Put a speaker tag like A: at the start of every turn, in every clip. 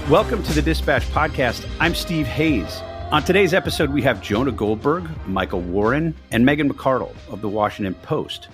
A: Welcome to the Dispatch Podcast. I'm Steve Hayes. On today's episode, we have Jonah Goldberg, Michael Warren, and Megan McArdle of the Washington Post.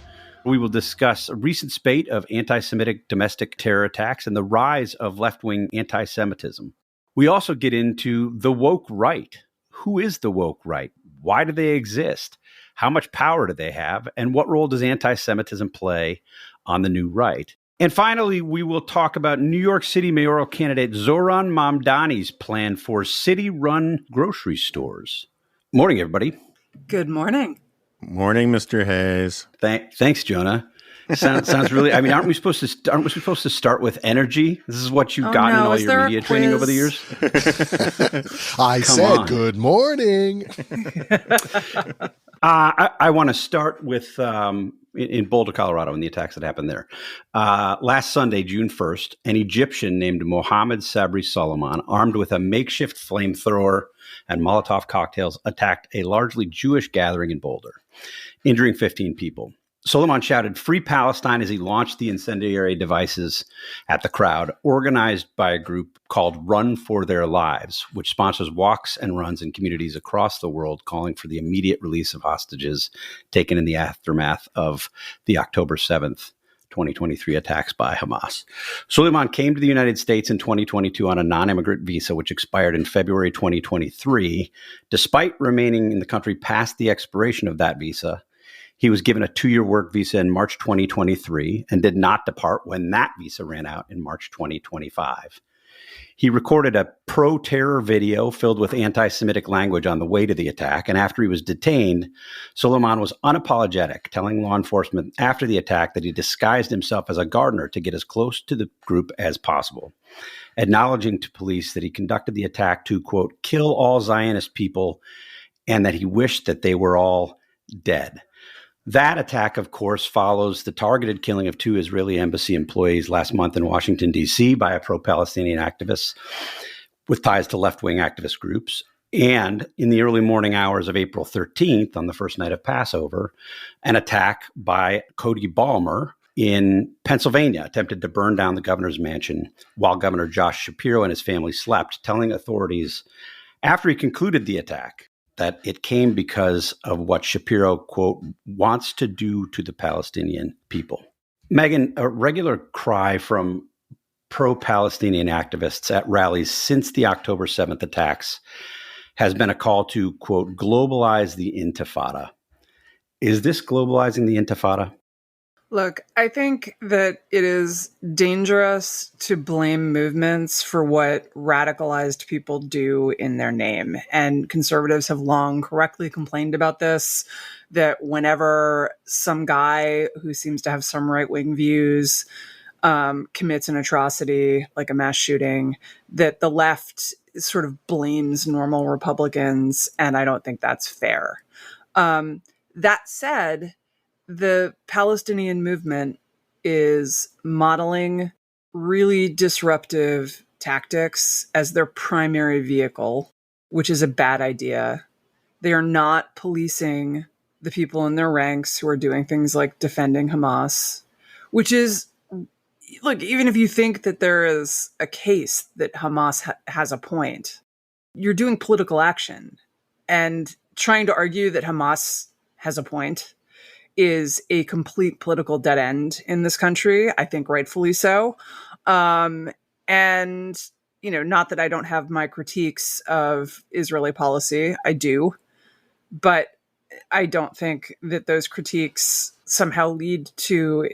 A: We will discuss a recent spate of anti-Semitic domestic terror attacks and the rise of left-wing anti-Semitism. We also get into the woke right. Who is the woke right? Why do they exist? How much power do they have? And what role does anti-Semitism play on the new right? And finally, we will talk about New York City mayoral candidate Zohran Mamdani's plan for city-run grocery stores. Morning, everybody.
B: Good morning.
C: Morning, Mr. Hayes.
A: Thanks, Jonah. Sounds really. I mean, aren't we supposed to start with energy? This is what you've gotten in all your media training over the years.
D: I said good morning.
A: I want to start with in Boulder, Colorado, and the attacks that happened there. Last Sunday, June 1st, an Egyptian named Mohammed Sabri Solomon, armed with a makeshift flamethrower and Molotov cocktails, attacked a largely Jewish gathering in Boulder, injuring 15 people. Solomon shouted, "Free Palestine," as he launched the incendiary devices at the crowd, organized by a group called Run for Their Lives, which sponsors walks and runs in communities across the world calling for the immediate release of hostages taken in the aftermath of the October 7th, 2023 attacks by Hamas. Solomon came to the United States in 2022 on a non-immigrant visa, which expired in February 2023. Despite remaining in the country past the expiration of that visa, he was given a 2-year work visa in March 2023 and did not depart when that visa ran out in March 2025. He recorded a pro-terror video filled with anti-Semitic language on the way to the attack, and after he was detained, Solomon was unapologetic, telling law enforcement after the attack that he disguised himself as a gardener to get as close to the group as possible, acknowledging to police that he conducted the attack to, quote, kill all Zionist people, and that he wished that they were all dead. That attack, of course, follows the targeted killing of 2 Israeli embassy employees last month in Washington, D.C. by a pro-Palestinian activist with ties to left-wing activist groups. And in the early morning hours of April 13th, on the first night of Passover, an attack by Cody Balmer in Pennsylvania attempted to burn down the governor's mansion while Governor Josh Shapiro and his family slept, telling authorities after he concluded the attack that it came because of what Shapiro, quote, wants to do to the Palestinian people. Megan, a regular cry from pro-Palestinian activists at rallies since the October 7th attacks has been a call to, quote, globalize the intifada. Is this globalizing the intifada?
B: Look, I think that it is dangerous to blame movements for what radicalized people do in their name. And conservatives have long correctly complained about this, that whenever some guy who seems to have some right-wing views commits an atrocity like a mass shooting, that the left sort of blames normal Republicans. And I don't think that's fair. That said, the Palestinian movement is modeling really disruptive tactics as their primary vehicle, which is a bad idea. They are not policing the people in their ranks who are doing things like defending Hamas, which is, look, even if you think that there is a case that Hamas has a point, you're doing political action. And trying to argue that Hamas has a point is a complete political dead end in this country, I think rightfully so. And, you know, not that I don't have my critiques of Israeli policy, I do, but I don't think that those critiques somehow lead to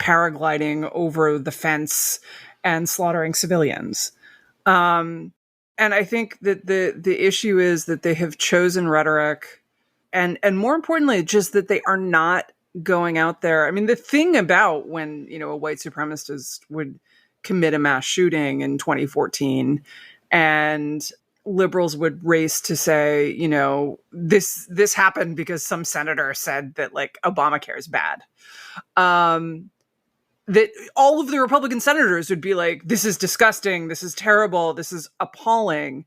B: paragliding over the fence and slaughtering civilians. And I think that the issue is that they have chosen rhetoric, and more importantly, just that they are not going out there. I mean, the thing about when, you know, a white supremacist would commit a mass shooting in 2014 and liberals would race to say, you know, this happened because some senator said that like Obamacare is bad. That all of the Republican senators would be like, this is disgusting. This is terrible. This is appalling.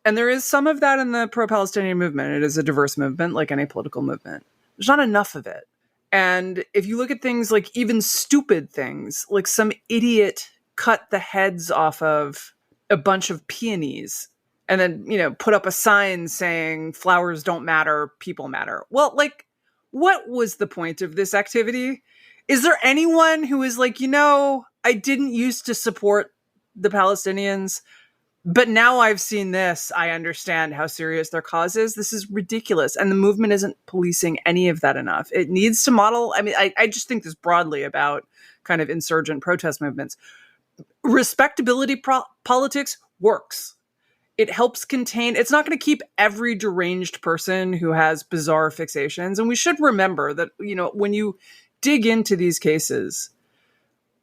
B: And there is some of that in the pro-Palestinian movement. It is a diverse movement, like any political movement. There's not enough of it. And if you look at things like even stupid things, like some idiot cut the heads off of a bunch of peonies and then, put up a sign saying flowers don't matter, people matter. Well, like, what was the point of this activity? Is there anyone who is like, I didn't used to support the Palestinians, but now I've seen this, I understand how serious their cause is. This is ridiculous. And the movement isn't policing any of that enough. It needs to model. I mean, I just think this broadly about kind of insurgent protest movements. Respectability politics works. It helps contain, it's not going to keep every deranged person who has bizarre fixations. And we should remember that, when you dig into these cases,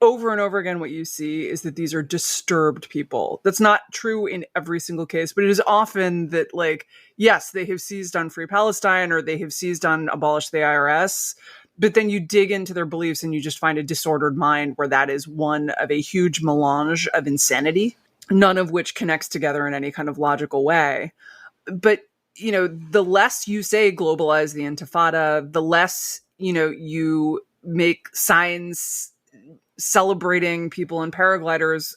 B: over and over again, what you see is that these are disturbed people. That's not true in every single case, but it is often that, like, yes, they have seized on Free Palestine or they have seized on abolish the IRS, but then you dig into their beliefs and you just find a disordered mind where that is one of a huge melange of insanity, none of which connects together in any kind of logical way. But, the less you say globalize the Intifada, the less, you make signs celebrating people in paragliders,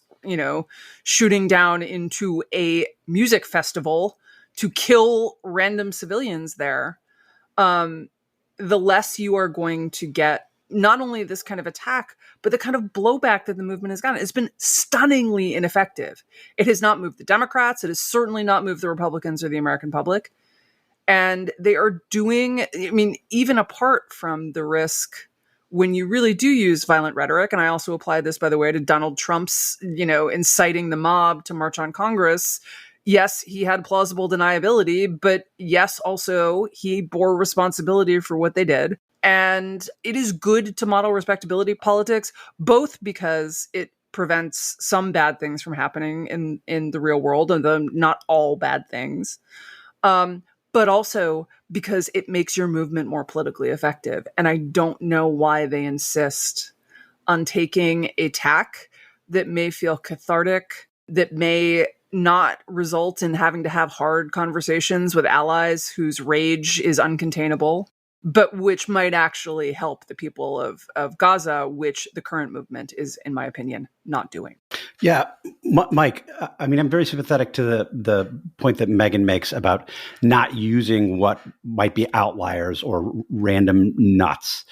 B: shooting down into a music festival to kill random civilians there, the less you are going to get not only this kind of attack, but the kind of blowback that the movement has gotten. It's been stunningly ineffective. It has not moved the Democrats. It has certainly not moved the Republicans or the American public. And they are doing, even apart from the risk when you really do use violent rhetoric, and I also apply this, by the way, to Donald Trump's, inciting the mob to march on Congress. Yes, he had plausible deniability, but yes, also he bore responsibility for what they did. And it is good to model respectability politics, both because it prevents some bad things from happening in the real world, and not all bad things, but also because it makes your movement more politically effective. And I don't know why they insist on taking a tack that may feel cathartic, that may not result in having to have hard conversations with allies whose rage is uncontainable, but which might actually help the people of Gaza, which the current movement is, in my opinion, not doing.
A: Yeah, Mike, I'm very sympathetic to the point that Megan makes about not using what might be outliers or random nuts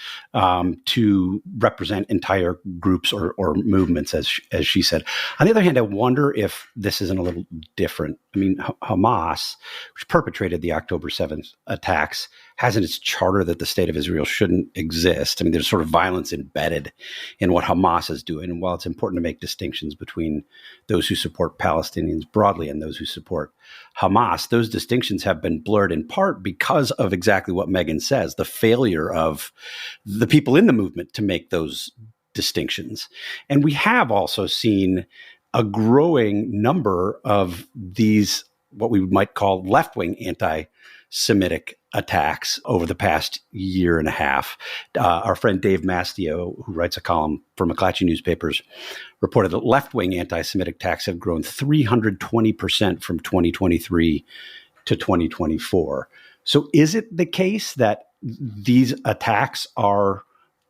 A: to represent entire groups or movements, as she said. On the other hand, I wonder if this isn't a little different. Hamas, which perpetrated the October 7th attacks, has in its charter that the state of Israel shouldn't exist. There's sort of violence embedded in what Hamas is doing. And while it's important to make distinctions between those who support Palestinians broadly and those who support Hamas, those distinctions have been blurred in part because of exactly what Megan says, the failure of the people in the movement to make those distinctions. And we have also seen a growing number of these, what we might call left-wing anti-Semitic attacks over the past year and a half. Our friend Dave Mastio, who writes a column for McClatchy newspapers, reported that left-wing anti-Semitic attacks have grown 320% from 2023 to 2024. So is it the case that these attacks are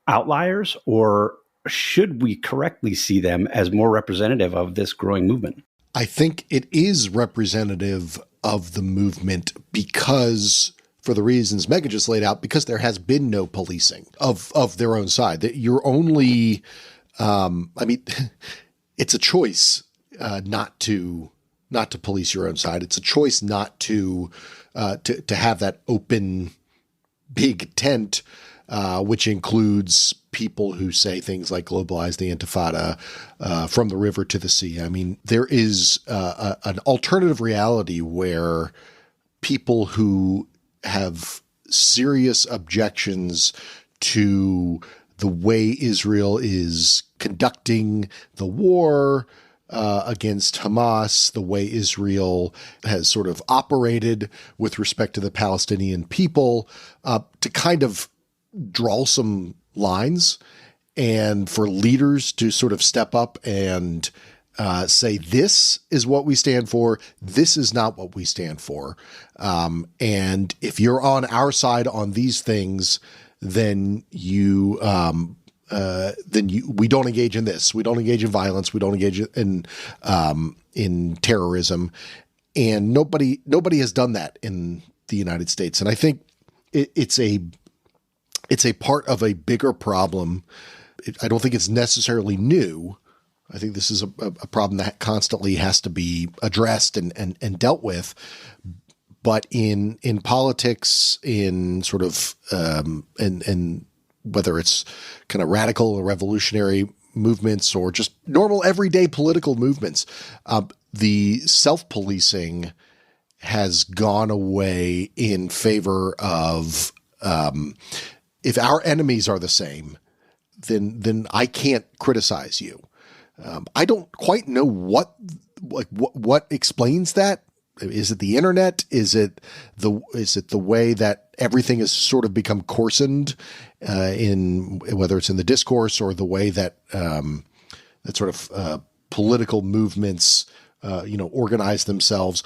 A: outliers, or should we correctly see them as more representative of this growing movement?
D: I think it is representative of the movement because, for the reasons Megan just laid out, because there has been no policing of their own side. That you're only, it's a choice not to police your own side. It's a choice not to have that open big tent, which includes people who say things like globalize the Intifada, from the river to the sea. There is an alternative reality where people who have serious objections to the way Israel is conducting the war against Hamas, the way Israel has sort of operated with respect to the Palestinian people, to kind of draw some lines and for leaders to sort of step up and say, this is what we stand for. This is not what we stand for. And if you're on our side on these things, then you we don't engage in this. We don't engage in violence. We don't engage in terrorism. And nobody has done that in the United States. And I think it's a part of a bigger problem. I don't think it's necessarily new. I think this is a problem that constantly has to be addressed and dealt with. But in politics, in sort of and whether it's kind of radical or revolutionary movements or just normal everyday political movements, the self-policing has gone away in favor of if our enemies are the same, then I can't criticize you. I don't quite know what explains that. Is it the internet? Is it the way that everything has sort of become coarsened in whether it's in the discourse or the way that that sort of political movements organize themselves?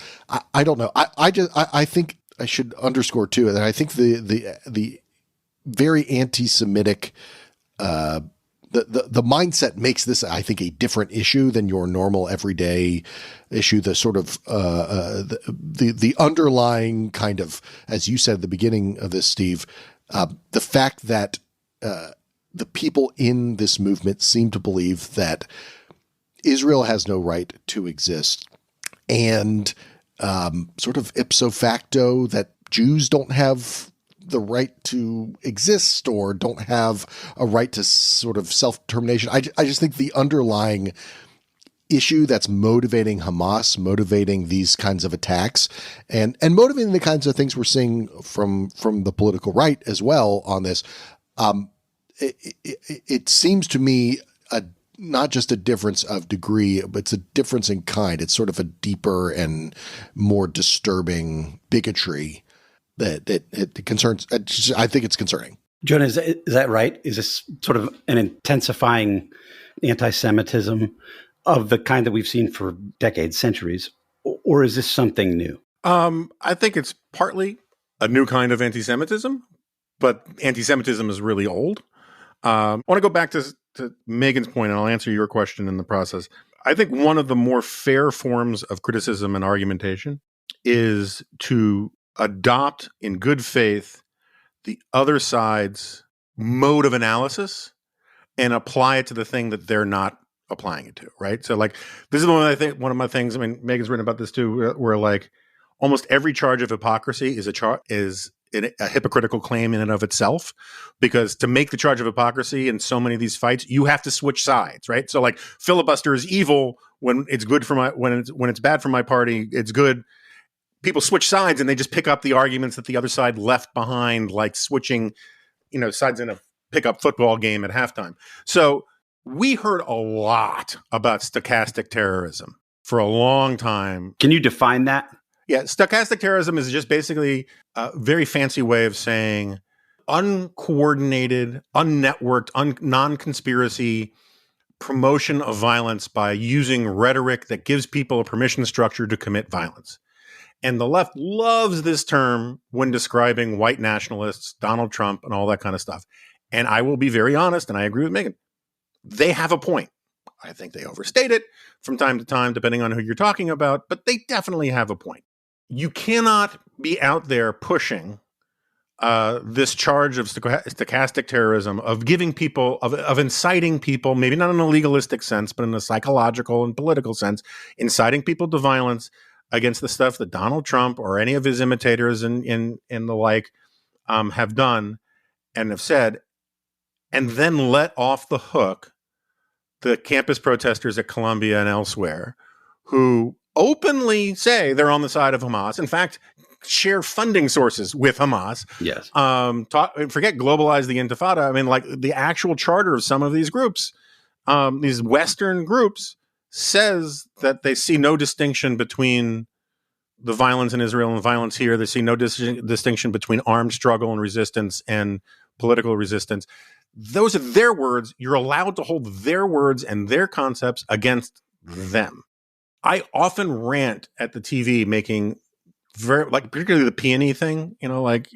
D: I don't know. I think I should underscore too that I think the very anti-Semitic the mindset makes this, I think, a different issue than your normal everyday issue. The sort of the underlying kind of, as you said at the beginning of this, Steve, the fact that the people in this movement seem to believe that Israel has no right to exist, and sort of ipso facto that Jews don't have the right to exist or don't have a right to sort of self-determination. I just think the underlying issue that's motivating Hamas, motivating these kinds of attacks, and motivating the kinds of things we're seeing from the political right as well on this, it seems to me not just a difference of degree, but it's a difference in kind. It's sort of a deeper and more disturbing bigotry that it concerns. I think it's concerning.
A: Jonah, is that right? Is this sort of an intensifying anti-Semitism of the kind that we've seen for decades, centuries, or is this something new?
C: I think it's partly a new kind of anti-Semitism, but anti-Semitism is really old. I want to go back to Megan's point, and I'll answer your question in the process. I think one of the more fair forms of criticism and argumentation is to adopt in good faith the other side's mode of analysis and apply it to the thing that they're not applying it to, right? So like, this is one of my things, I mean, Megan's written about this too, where like almost every charge of hypocrisy is a hypocritical claim in and of itself, because to make the charge of hypocrisy in so many of these fights, you have to switch sides, right? So like, filibuster is evil when it's good for when it's bad for my party, it's good. People switch sides and they just pick up the arguments that the other side left behind, like switching, sides in a pickup football game at halftime. So we heard a lot about stochastic terrorism for a long time.
A: Can you define that?
C: Yeah, stochastic terrorism is just basically a very fancy way of saying uncoordinated, unnetworked, non-conspiracy promotion of violence by using rhetoric that gives people a permission structure to commit violence. And the left loves this term when describing white nationalists, Donald Trump, and all that kind of stuff. And I will be very honest, and I agree with Megan. They have a point. I think they overstate it from time to time, depending on who you're talking about, but they definitely have a point. You cannot be out there pushing this charge of stochastic terrorism, of giving people, of inciting people, maybe not in a legalistic sense, but in a psychological and political sense, inciting people to violence against the stuff that Donald Trump or any of his imitators and the like have done and have said, and then let off the hook the campus protesters at Columbia and elsewhere who openly say they're on the side of Hamas. In fact, share funding sources with Hamas.
A: Yes.
C: Forget globalize the Intifada. I mean, like the actual charter of some of these groups, these Western groups, says that they see no distinction between the violence in Israel and the violence here. They see no distinction between armed struggle and resistance and political resistance. Those are their words. You're allowed to hold their words and their concepts against them. I often rant at the TV making particularly the peony thing, like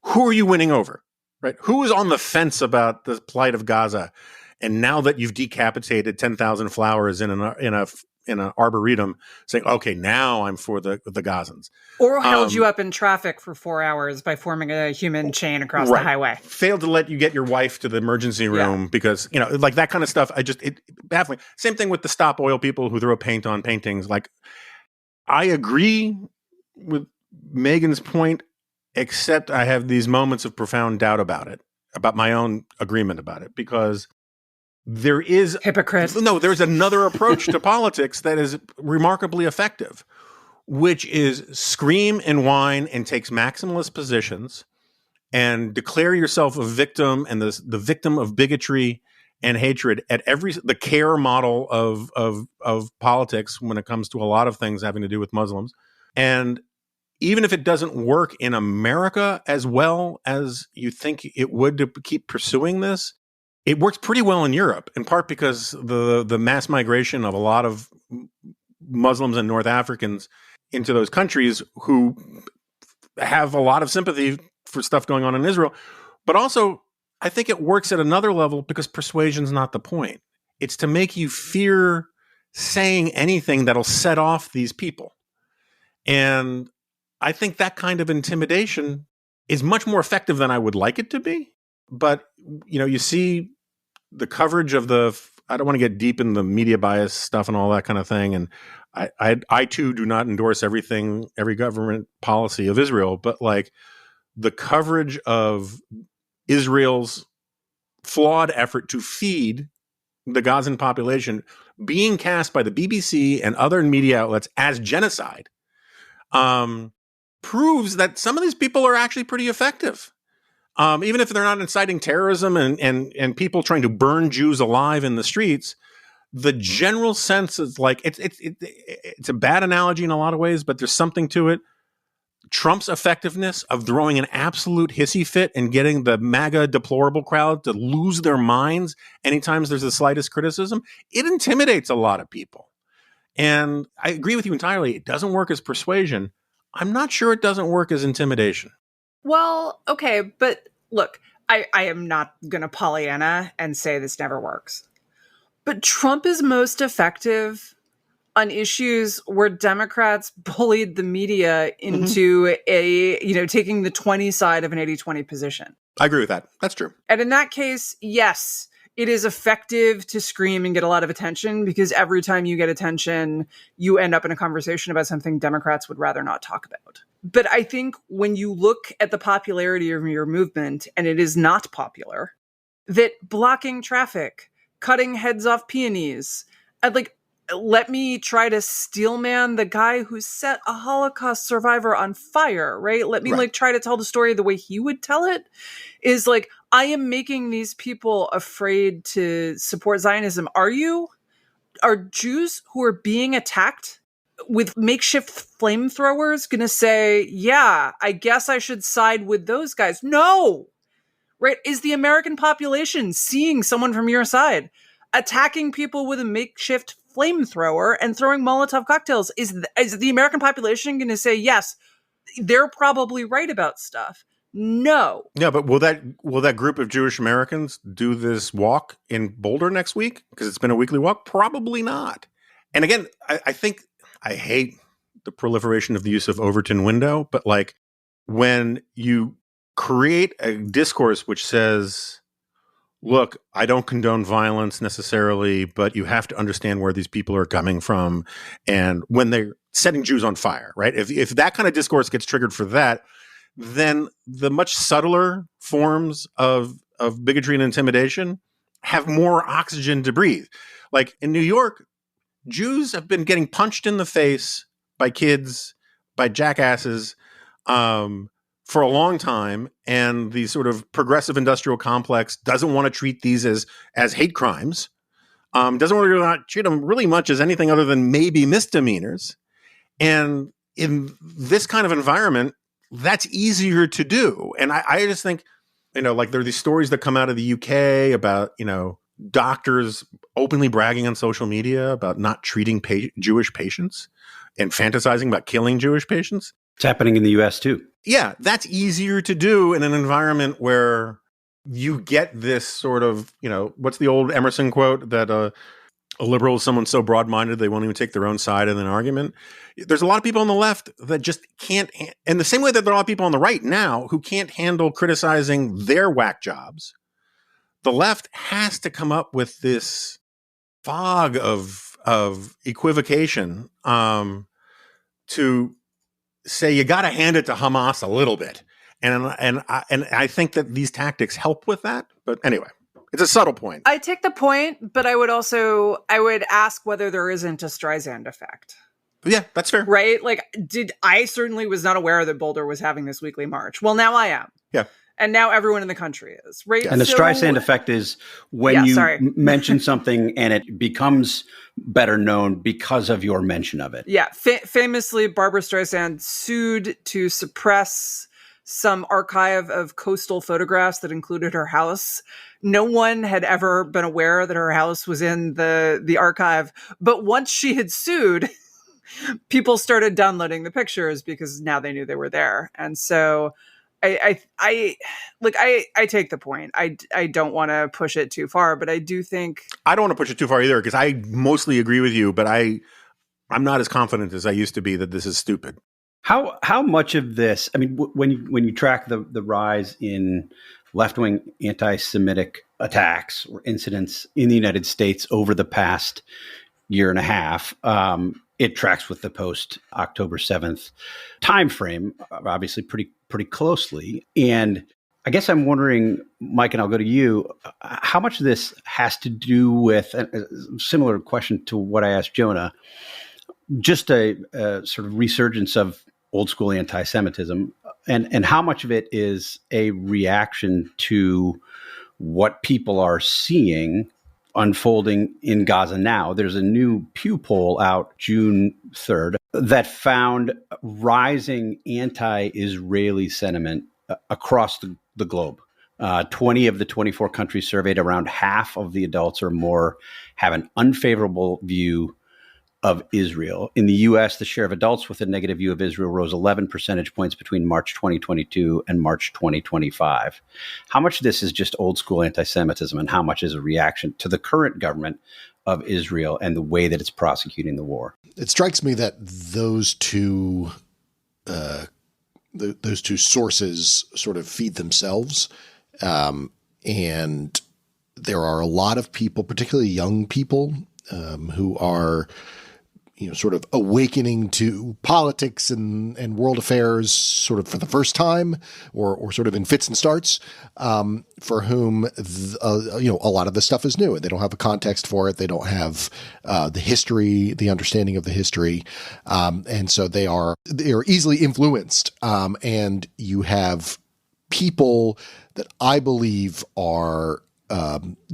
C: who are you winning over? right? Who is on the fence about the plight of Gaza? And now that you've decapitated 10,000 flowers in an arboretum, saying, okay, now I'm for the Gazans.
B: Or held you up in traffic for 4 hours by forming a human chain across the highway.
C: Failed to let you get your wife to the emergency room because, like that kind of stuff. It baffling. Same thing with the stop oil people who throw paint on paintings. Like, I agree with Megan's point, except I have these moments of profound doubt about it, about my own agreement about it, because there is
B: hypocrite.
C: No, there's another approach to politics that is remarkably effective, which is scream and whine and takes maximalist positions and declare yourself a victim and the victim of bigotry and hatred at the care model of politics when it comes to a lot of things having to do with Muslims. And even if it doesn't work in America as well as you think it would to keep pursuing this, it works pretty well in Europe, in part because the mass migration of a lot of Muslims and North Africans into those countries who have a lot of sympathy for stuff going on in Israel. But also, I think it works at another level because persuasion's not the point. It's to make you fear saying anything that'll set off these people. And I think that kind of intimidation is much more effective than I would like it to be. But, you see the coverage of I don't want to get deep in the media bias stuff and all that kind of thing. And I too do not endorse every government policy of Israel, but like the coverage of Israel's flawed effort to feed the Gazan population being cast by the BBC and other media outlets as genocide proves that some of these people are actually pretty effective. Even if they're not inciting terrorism and people trying to burn Jews alive in the streets, the general sense is like it's a bad analogy in a lot of ways, but there's something to it. Trump's effectiveness of throwing an absolute hissy fit and getting the MAGA deplorable crowd to lose their minds anytime there's the slightest criticism, it intimidates a lot of people. And I agree with you entirely. It doesn't work as persuasion. I'm not sure it doesn't work as intimidation.
B: Well, okay, but look, I am not going to Pollyanna and say this never works. But Trump is most effective on issues where Democrats bullied the media into taking the 20 side of an 80-20 position.
C: I agree with that. That's true.
B: And in that case, yes, it is effective to scream and get a lot of attention because every time you get attention, you end up in a conversation about something Democrats would rather not talk about. But I think when you look at the popularity of your movement, and it is not popular, that blocking traffic, cutting heads off peonies, let me try to steelman the guy who set a Holocaust survivor on fire, right? Let me try to tell the story the way he would tell it, is like, I am making these people afraid to support Zionism. Are you? Are Jews who are being attacked with makeshift flamethrowers going to say, yeah, I guess I should side with those guys? No, right? Is the American population seeing someone from your side attacking people with a makeshift flamethrower and throwing Molotov cocktails? Is the American population going to say, yes, they're probably right about stuff? No.
C: Yeah, but will that group of Jewish Americans do this walk in Boulder next week? Because it's been a weekly walk? Probably not. And again, I think I hate the proliferation of the use of Overton window, but like when you create a discourse which says, look, I don't condone violence necessarily, but you have to understand where these people are coming from. And when they're setting Jews on fire, right? If that kind of discourse gets triggered for that, then the much subtler forms of bigotry and intimidation have more oxygen to breathe. Like in New York, Jews have been getting punched in the face by kids, by jackasses, for a long time, and the sort of progressive industrial complex doesn't want to treat these as hate crimes, doesn't want to treat them really much as anything other than maybe misdemeanors. And in this kind of environment, that's easier to do. And I just think, like there are these stories that come out of the UK about, doctors openly bragging on social media about not treating Jewish patients and fantasizing about killing Jewish patients.
A: It's happening in the US too.
C: Yeah, that's easier to do in an environment where you get this sort of, what's the old Emerson quote that a liberal is someone so broad-minded they won't even take their own side in an argument. There's a lot of people on the left that just can't, in the same way that there are a lot of people on the right now who can't handle criticizing their whack jobs. The left has to come up with this fog of equivocation to say you got to hand it to Hamas a little bit. And I think that these tactics help with that. But anyway, it's a subtle point.
B: I take the point, but I would ask whether there isn't a Streisand effect.
C: Yeah, that's fair.
B: Right? I certainly was not aware that Boulder was having this weekly march. Well, now I am.
C: Yeah.
B: And now everyone in the country is, right?
A: And the Streisand effect is when you mention something and it becomes better known because of your mention of it.
B: Yeah. Famously, Barbara Streisand sued to suppress some archive of coastal photographs that included her house. No one had ever been aware that her house was in the archive. But once she had sued, people started downloading the pictures because now they knew they were there. And so I take the point. I don't want to push it too far, but I do think
C: I don't want to push it too far either, because I mostly agree with you, but I'm not as confident as I used to be that this is stupid.
A: How much of this? I mean, when you track the rise in left-wing anti-Semitic attacks or incidents in the United States over the past year and a half, it tracks with the post-October 7th timeframe, obviously pretty closely. And I guess I'm wondering, Mike, and I'll go to you, how much of this has to do with a similar question to what I asked Jonah, just a sort of resurgence of old school anti-Semitism, and how much of it is a reaction to what people are seeing unfolding in Gaza now. There's a new Pew poll out June 3rd that found rising anti-Israeli sentiment across the globe. 20 of the 24 countries surveyed, around half of the adults or more have an unfavorable view of Israel. In the U.S., the share of adults with a negative view of Israel rose 11 percentage points between March 2022 and March 2025. How much of this is just old school anti-Semitism, and how much is a reaction to the current government of Israel and the way that it's prosecuting the war?
D: It strikes me that those two sources sort of feed themselves, and there are a lot of people, particularly young people, who are sort of awakening to politics and world affairs sort of for the first time, or sort of in fits and starts, for whom, a lot of this stuff is new. They don't have a context for it. They don't have the history, the understanding of the history. And so they are easily influenced. And you have people that I believe are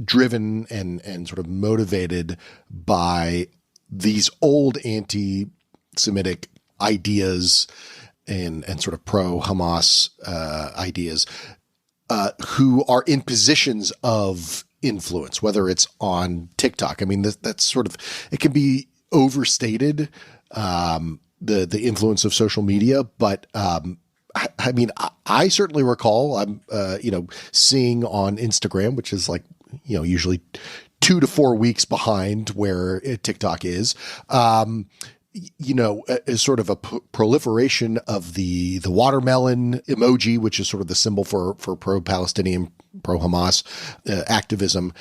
D: driven and sort of motivated by these old anti-Semitic ideas and sort of pro-Hamas ideas, who are in positions of influence, whether it's on TikTok. I mean, that's sort of, it can be overstated, the influence of social media, but I mean, I certainly recall I'm, seeing on Instagram, which is like, usually 2 to 4 weeks behind where TikTok is, is sort of a proliferation of the watermelon emoji, which is sort of the symbol for pro-Palestinian, pro-Hamas activism.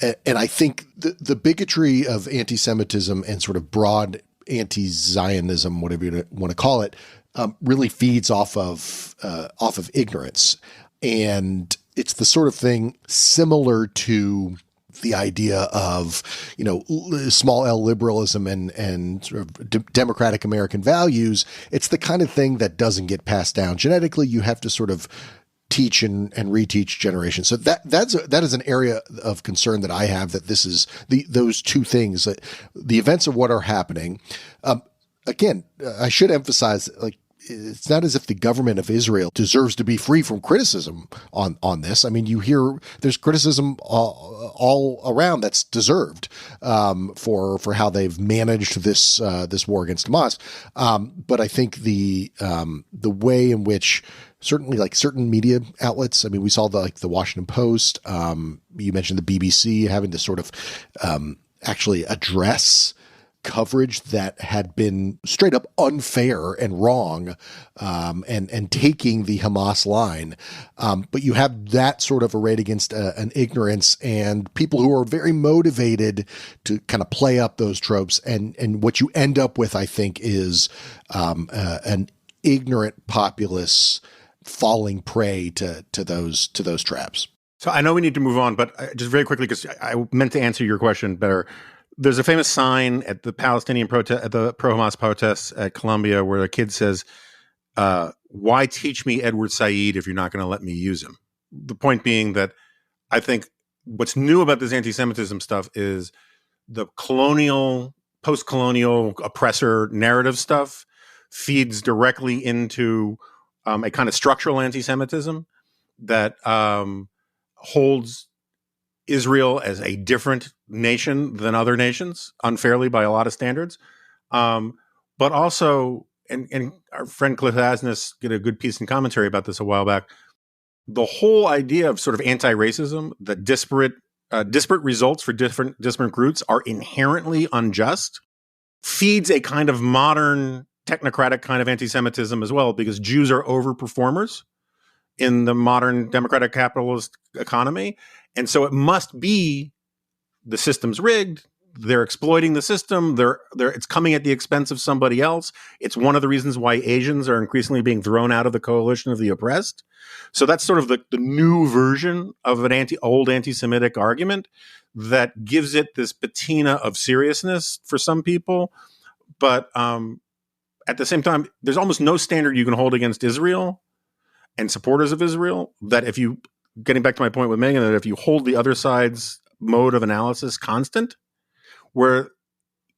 D: And I think the bigotry of anti-Semitism and sort of broad anti-Zionism, whatever you want to call it, really feeds off of ignorance. And it's the sort of thing similar to the idea of, small L liberalism and sort of democratic American values. It's the kind of thing that doesn't get passed down genetically. You have to sort of teach and reteach generations. So that is an area of concern that I have, that this is those two things, the events of what are happening. Again, I should emphasize, like, it's not as if the government of Israel deserves to be free from criticism on this. I mean, you hear there's criticism all around that's deserved for how they've managed this war against Hamas. But I think the way in which certainly like certain media outlets, I mean, we saw the Washington Post, you mentioned the BBC having to sort of actually address coverage that had been straight up unfair and wrong, and taking the Hamas line. But you have that sort of arrayed against an ignorance and people who are very motivated to kind of play up those tropes. And what you end up with, I think, is an ignorant populace falling prey to those traps.
C: So I know we need to move on, but just very quickly, because I meant to answer your question better. There's a famous sign at the Palestinian protest, at the pro-Hamas protests at Columbia, where a kid says, "Why teach me Edward Said if you're not going to let me use him?" The point being that I think what's new about this anti-Semitism stuff is the colonial, post-colonial oppressor narrative stuff feeds directly into a kind of structural anti-Semitism that holds Israel as a different nation than other nations, unfairly by a lot of standards. But also, and our friend Cliff Asness did a good piece in commentary about this a while back, the whole idea of sort of anti-racism, that disparate results for different groups are inherently unjust, feeds a kind of modern technocratic kind of anti-Semitism as well, because Jews are overperformers in the modern democratic capitalist economy. And so it must be the system's rigged. They're exploiting the system. It's coming at the expense of somebody else. It's one of the reasons why Asians are increasingly being thrown out of the coalition of the oppressed. So that's sort of the new version of an old anti-Semitic argument that gives it this patina of seriousness for some people. But at the same time, there's almost no standard you can hold against Israel and supporters of Israel that if you, getting back to my point with Megan, that if you hold the other side's mode of analysis constant, where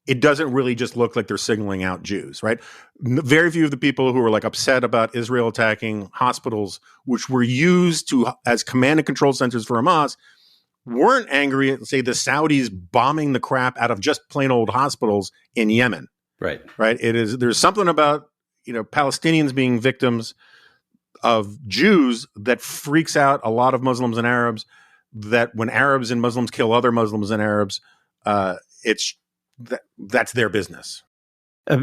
C: it doesn't really just look like they're signaling out Jews, right? Very few of the people who are like upset about Israel attacking hospitals, which were used as command and control centers for Hamas, weren't angry at, say, the Saudis bombing the crap out of just plain old hospitals in Yemen.
A: Right.
C: There's something about, Palestinians being victims of Jews that freaks out a lot of Muslims and Arabs, that when Arabs and Muslims kill other Muslims and Arabs, that's their business.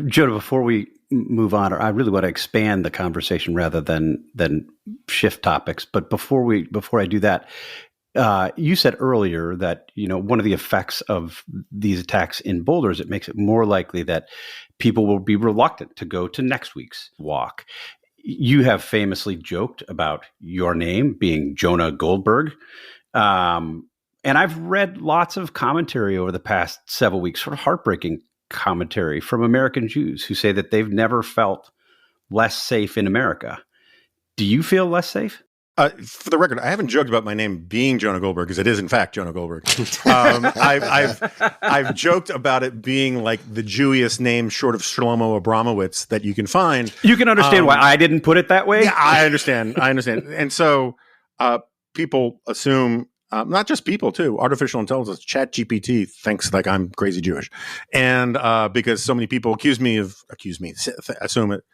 A: Jonah, before we move on, I really want to expand the conversation rather than shift topics. But before I do that, you said earlier that, one of the effects of these attacks in Boulder is it makes it more likely that people will be reluctant to go to next week's walk. You have famously joked about your name being Jonah Goldberg. And I've read lots of commentary over the past several weeks, sort of heartbreaking commentary from American Jews who say that they've never felt less safe in America. Do you feel less safe?
C: For the record, I haven't joked about my name being Jonah Goldberg, because it is in fact Jonah Goldberg. I've joked about it being like the Jewiest name short of Shlomo Abramowitz that you can find.
A: You can understand why I didn't put it that way.
C: Yeah, I understand. And so people assume, not just people too, artificial intelligence, ChatGPT thinks like I'm crazy Jewish, and because so many people assume it,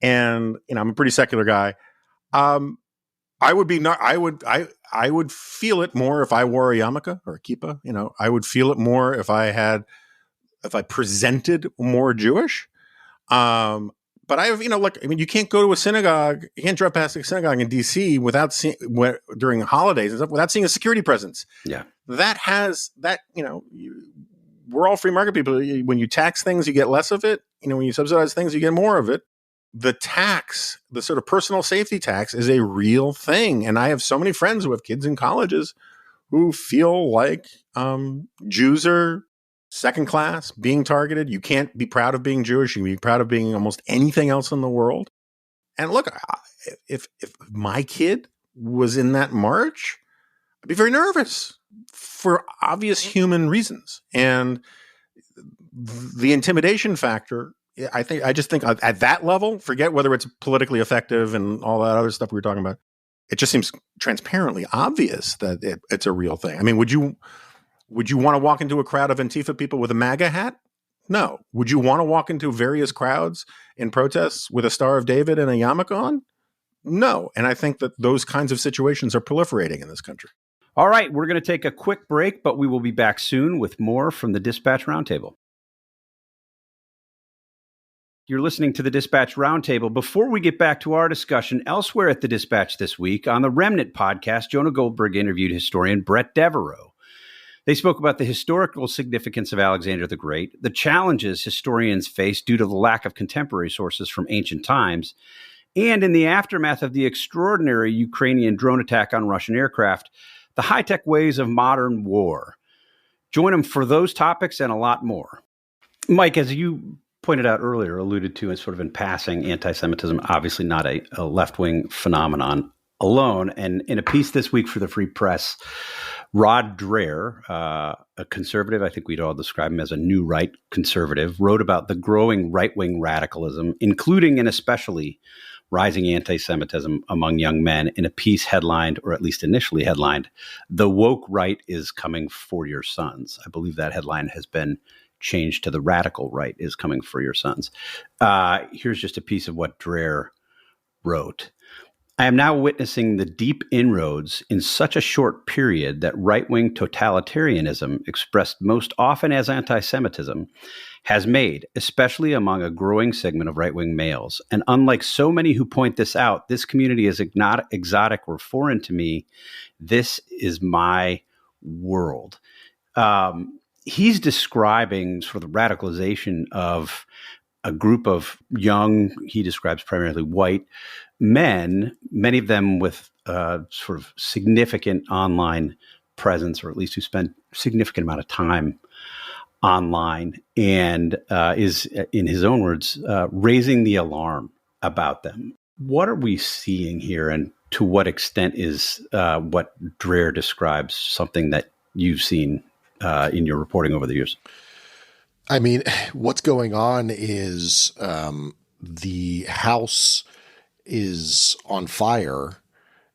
C: and I'm a pretty secular guy. I would feel it more if I wore a yarmulke or a kippah. I would feel it more if I presented more Jewish. But I have, you can't go to a synagogue. You can't drive past a synagogue in D.C. without seeing, during holidays and stuff, without seeing a security presence.
A: Yeah,
C: we're all free market people. When you tax things, you get less of it. When you subsidize things, you get more of it. The tax, the sort of personal safety tax, is a real thing. And I have so many friends who have kids in colleges who feel like Jews are second class, being targeted. You can't be proud of being Jewish. You can be proud of being almost anything else in the world. And look, if my kid was in that march, I'd be very nervous for obvious human reasons. And the intimidation factor I just think at that level, forget whether it's politically effective and all that other stuff we were talking about. It just seems transparently obvious that it's a real thing. I mean, would you want to walk into a crowd of Antifa people with a MAGA hat? No. Would you want to walk into various crowds in protests with a Star of David and a yarmulke on? No. And I think that those kinds of situations are proliferating in this country.
A: All right, we're going to take a quick break, but we will be back soon with more from the Dispatch Roundtable. You're listening to the Dispatch Roundtable. Before we get back to our discussion, elsewhere at the Dispatch this week, on the Remnant podcast, Jonah Goldberg interviewed historian Brett Devereaux. They spoke about the historical significance of Alexander the Great, the challenges historians face due to the lack of contemporary sources from ancient times, and in the aftermath of the extraordinary Ukrainian drone attack on Russian aircraft, the high-tech ways of modern war. Join them for those topics and a lot more. Mike, as you pointed out earlier, alluded to, and sort of in passing, anti-Semitism, obviously not a left-wing phenomenon alone. And in a piece this week for the Free Press, Rod Dreher, a conservative, I think we'd all describe him as a new right conservative, wrote about the growing right-wing radicalism, including and especially rising anti-Semitism among young men, in a piece headlined, or at least initially headlined, "The Woke Right is Coming for Your Sons." I believe that headline has been changed to "The Radical Right is Coming for Your Sons." Here's just a piece of what Dreher wrote. "I am now witnessing the deep inroads in such a short period that right-wing totalitarianism, expressed most often as anti-Semitism, has made, especially among a growing segment of right-wing males. And unlike so many who point this out, this community is not exotic or foreign to me. This is my world." He's describing sort of the radicalization of a group of young, he describes primarily white men, many of them with sort of significant online presence, or at least who spend a significant amount of time online, and is, in his own words, raising the alarm about them. What are we seeing here, and to what extent is what Dreher describes something that you've seen in your reporting over the years?
D: I mean, what's going on is the house is on fire,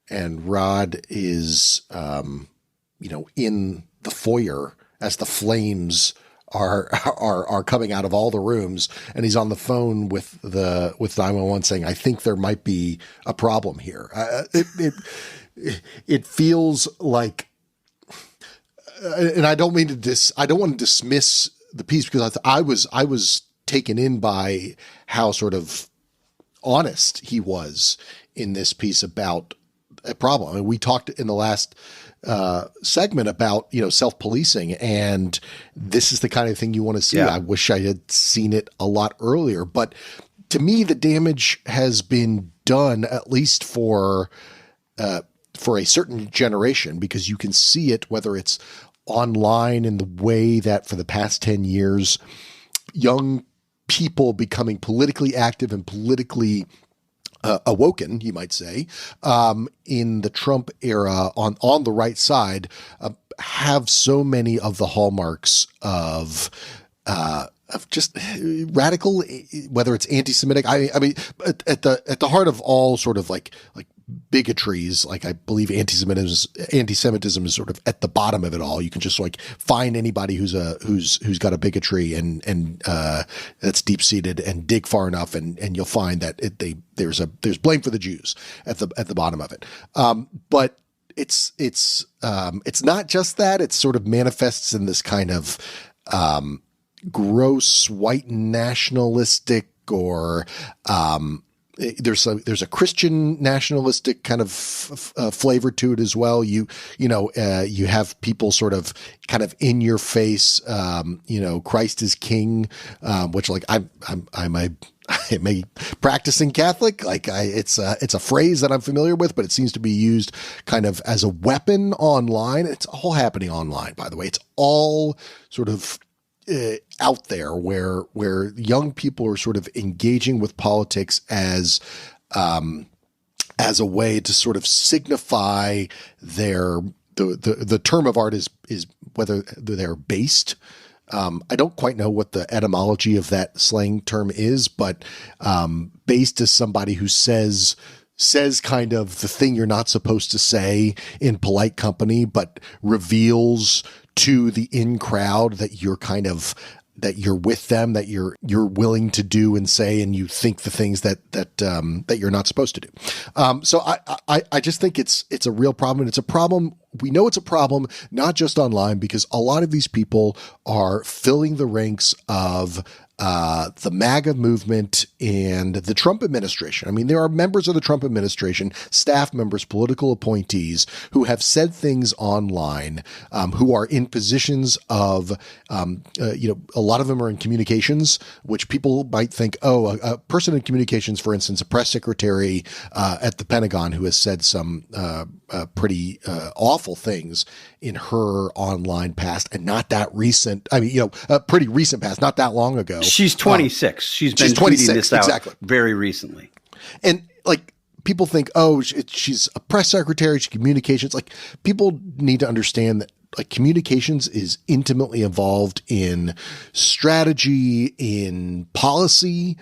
D: and Rod is, in the foyer as the flames are coming out of all the rooms, and he's on the phone with 911 saying, "I think there might be a problem here." It feels like, and I don't want to dismiss the piece, because I was taken in by how sort of honest he was in this piece about a problem. I mean, we talked in the last segment about, self-policing, and this is the kind of thing you want to see. Yeah. I wish I had seen it a lot earlier, but to me, the damage has been done, at least for a certain generation, because you can see it, whether it's online, in the way that for the past 10 years, young people becoming politically active and politically awoken, you might say, in the Trump era on the right side, have so many of the hallmarks of just radical, whether it's anti-Semitic. I mean, at the heart of all sort of like bigotries, like I believe anti-Semitism is sort of at the bottom of it all. You can just like find anybody who's got a bigotry and that's deep seated, and dig far enough, and you'll find that there's blame for the Jews at the bottom of it. But it's not just that. It sort of manifests in this kind of gross white nationalistic, or there's a Christian nationalistic kind of flavor to it as well. You have people sort of kind of in your face, Christ is king, which like I'm a practicing Catholic. Like it's a phrase that I'm familiar with, but it seems to be used kind of as a weapon online. It's all happening online, by the way. It's all sort of out there where young people are sort of engaging with politics as a way to sort of signify the term of art is whether they're based I don't quite know what the etymology of that slang term is, but based as somebody who says kind of the thing you're not supposed to say in polite company, but reveals to the in crowd that you're kind of, that you're with them, that you're willing to do and say, and you think the things that you're not supposed to do. So I just think it's a real problem. And it's a problem. We know it's a problem, not just online, because a lot of these people are filling the ranks of the MAGA movement and the Trump administration. I mean, there are members of the Trump administration, staff members, political appointees who have said things online, who are in positions of, a lot of them are in communications, which people might think, a person in communications, for instance, a press secretary at the Pentagon who has said some pretty awful things in her online past, and not that recent. I mean, a pretty recent past, not that long ago.
A: She's 26. She's been tweeting this out very recently.
D: And like, people think, she's a press secretary, she's communications. Like, people need to understand that like communications is intimately involved in strategy, in policy,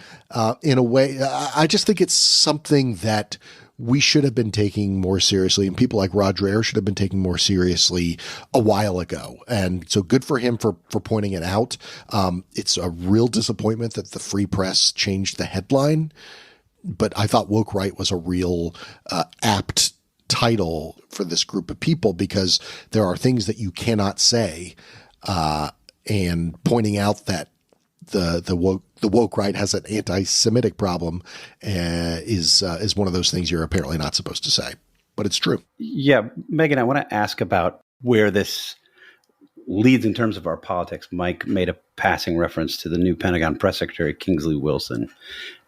D: in a way. I just think it's something that we should have been taking more seriously, and people like Rod Dreher should have been taking more seriously a while ago. And so good for him for pointing it out. It's a real disappointment that the Free Press changed the headline, but I thought woke right was a real apt title for this group of people, because there are things that you cannot say, and pointing out that the woke right has an anti-Semitic problem is one of those things you're apparently not supposed to say, but it's true.
A: Yeah, Megan, I want to ask about where this leads in terms of our politics. Mike made a passing reference to the new Pentagon press secretary, Kingsley Wilson,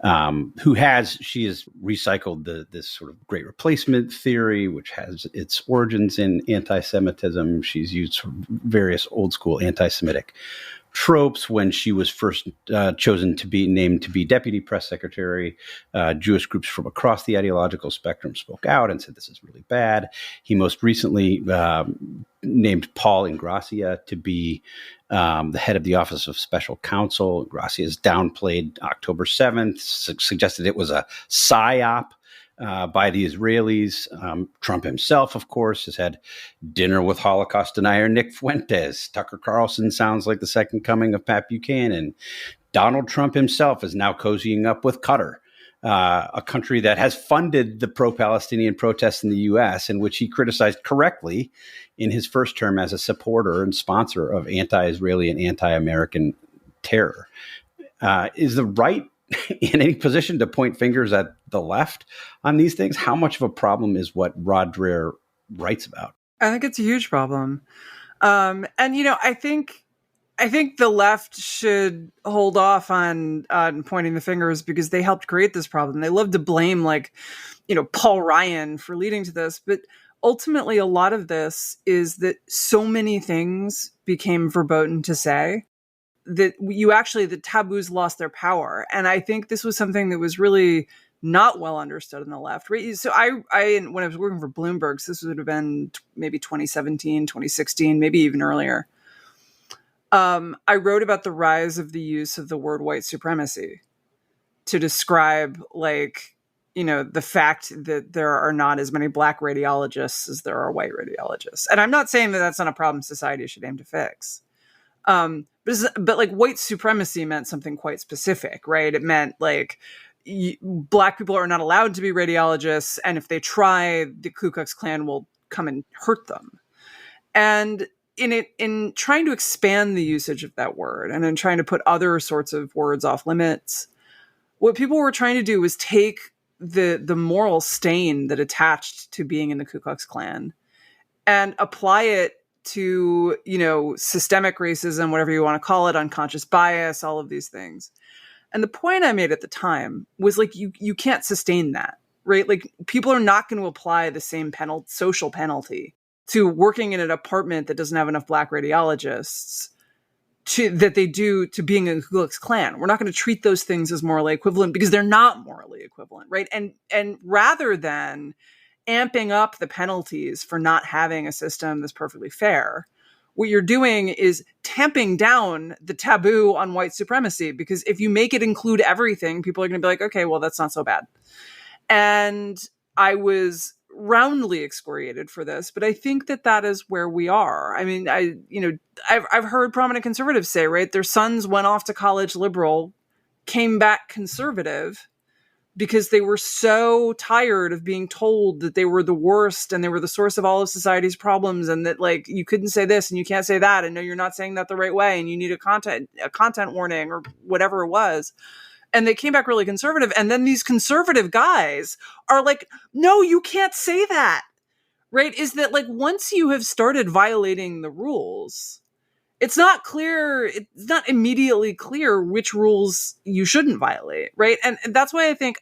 A: she has recycled this sort of great replacement theory, which has its origins in anti-Semitism. She's used sort of various old school anti-Semitic tropes. When she was first chosen to be named to be deputy press secretary, Jewish groups from across the ideological spectrum spoke out and said this is really bad. He most recently named Paul Ingrassia to be the head of the Office of Special Counsel. Ingrassia has downplayed October 7th, suggested it was a psyop by the Israelis. Trump himself, of course, has had dinner with Holocaust denier Nick Fuentes. Tucker Carlson sounds like the second coming of Pat Buchanan. Donald Trump himself is now cozying up with Qatar, a country that has funded the pro-Palestinian protests in the U.S., in which he criticized correctly in his first term as a supporter and sponsor of anti-Israeli and anti-American terror. Is the right in any position to point fingers at the left on these things? How much of a problem is what Rod Dreher writes about?
B: I think it's a huge problem. I think the left should hold off on pointing the fingers, because they helped create this problem. They love to blame Paul Ryan for leading to this. But ultimately, a lot of this is that so many things became verboten to say that the taboos lost their power. And I think this was something that was really not well understood on the left. Right? So I when I was working for Bloomberg, so this would have been maybe 2017, 2016, maybe even earlier. I wrote about the rise of the use of the word white supremacy to describe the fact that there are not as many black radiologists as there are white radiologists. And I'm not saying that that's not a problem society should aim to fix. But white supremacy meant something quite specific, right? It meant black people are not allowed to be radiologists, and if they try, the Ku Klux Klan will come and hurt them. And in trying to expand the usage of that word, and in trying to put other sorts of words off limits, what people were trying to do was take the moral stain that attached to being in the Ku Klux Klan and apply it to, systemic racism, whatever you want to call it, unconscious bias, all of these things. And the point I made at the time was you can't sustain that, right? People are not going to apply the same social penalty to working in an apartment that doesn't have enough black radiologists that they do to being a Ku Klux Klan. We're not going to treat those things as morally equivalent, because they're not morally equivalent, right? And rather than amping up the penalties for not having a system that's perfectly fair, what you're doing is tamping down the taboo on white supremacy, because if you make it include everything, people are going to be like, okay, well, that's not so bad. And I was roundly excoriated for this, but I think that is where we are. I mean, I've heard prominent conservatives say, right, their sons went off to college liberal, came back conservative, because they were so tired of being told that they were the worst and they were the source of all of society's problems, and that, like, you couldn't say this and you can't say that, and no, you're not saying that the right way, and you need a content warning or whatever it was. And they came back really conservative. And then these conservative guys are like, no, you can't say that. Right? Is that, like, once you have started violating the rules, it's not immediately clear which rules you shouldn't violate. Right? And that's why I think,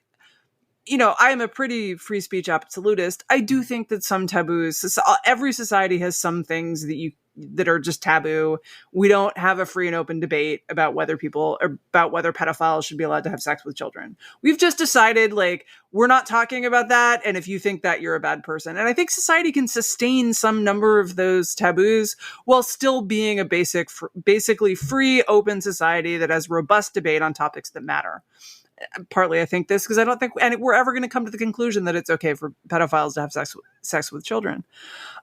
B: I am a pretty free speech absolutist. I do think that some taboos, every society has some things that are just taboo. We don't have a free and open debate about whether pedophiles should be allowed to have sex with children. We've just decided, like, we're not talking about that. And if you think that, you're a bad person. And I think society can sustain some number of those taboos while still being a basically free, open society that has robust debate on topics that matter. Partly, I think this because I don't think we're ever going to come to the conclusion that it's okay for pedophiles to have sex with children.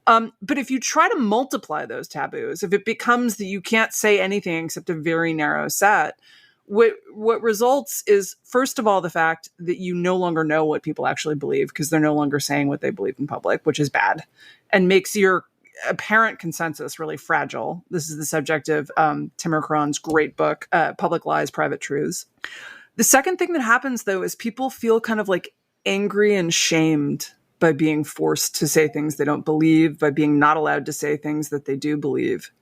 B: But if you try to multiply those taboos, if it becomes that you can't say anything except a very narrow set, what results is, first of all, the fact that you no longer know what people actually believe, because they're no longer saying what they believe in public, which is bad, and makes your apparent consensus really fragile. This is the subject of Tim Cron's great book, Public Lies, Private Truths. The second thing that happens, though, is people feel kind of like angry and shamed by being forced to say things they don't believe, by being not allowed to say things that they do believe.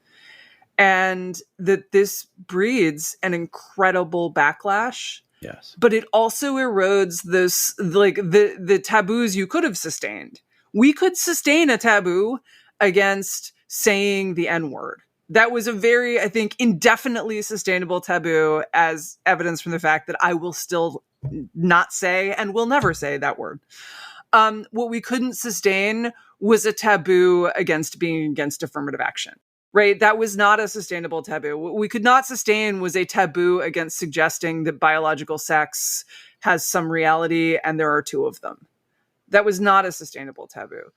B: And that this breeds an incredible backlash.
A: Yes.
B: But it also erodes this, like, the taboos you could have sustained. We could sustain a taboo against saying the N-word. That was a very, I think, indefinitely sustainable taboo, as evidence from the fact that I will still not say and will never say that word. What we couldn't sustain was a taboo against being against affirmative action, right? That was not a sustainable taboo. What we could not sustain was a taboo against suggesting that biological sex has some reality and there are two of them. That was not a sustainable taboo.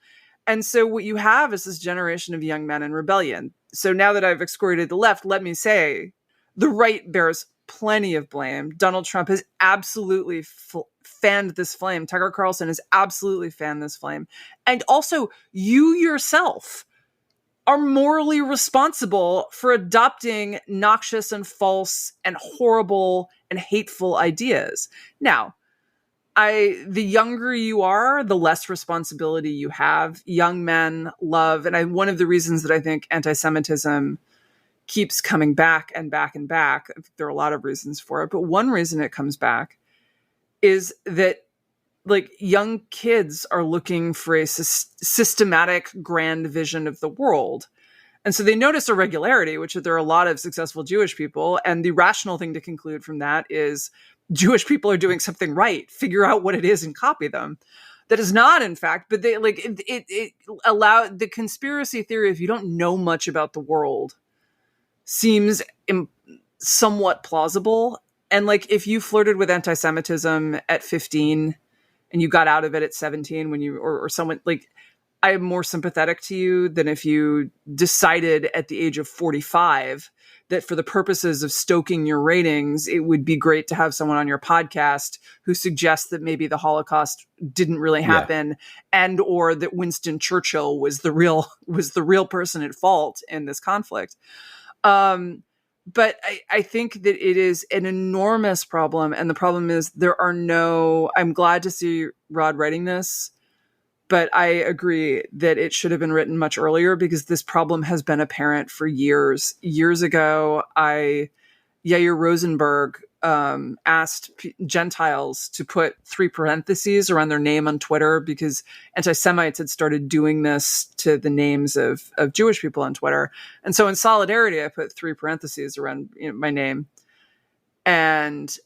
B: And so what you have is this generation of young men in rebellion. So now that I've excoriated the left, let me say the right bears plenty of blame. Donald Trump has absolutely fanned this flame. Tucker Carlson has absolutely fanned this flame. And also, you yourself are morally responsible for adopting noxious and false and horrible and hateful ideas. Now, the younger you are, the less responsibility you have. Young men love, and one of the reasons that I think anti-Semitism keeps coming back and back and back, there are a lot of reasons for it, but one reason it comes back is that, like, young kids are looking for a systematic grand vision of the world. And so they notice irregularity, which there are a lot of successful Jewish people. And the rational thing to conclude from that is Jewish people are doing something right. Figure out what it is and copy them. That is not, in fact, but they like it allow the conspiracy theory, if you don't know much about the world, seems somewhat plausible. And, like, if you flirted with anti-Semitism at 15 and you got out of it at 17 when you, or someone, like, I am more sympathetic to you than if you decided at the age of 45 that for the purposes of stoking your ratings, it would be great to have someone on your podcast who suggests that maybe the Holocaust didn't really happen, and or that Winston Churchill was the real person at fault in this conflict. But I think that it is an enormous problem. And the problem is I'm glad to see Rod writing this, but I agree that it should have been written much earlier, because this problem has been apparent for years. Years ago, Yair Rosenberg asked Gentiles to put 3 parentheses around their name on Twitter, because anti-Semites had started doing this to the names of Jewish people on Twitter. And so in solidarity, I put 3 parentheses around my name. And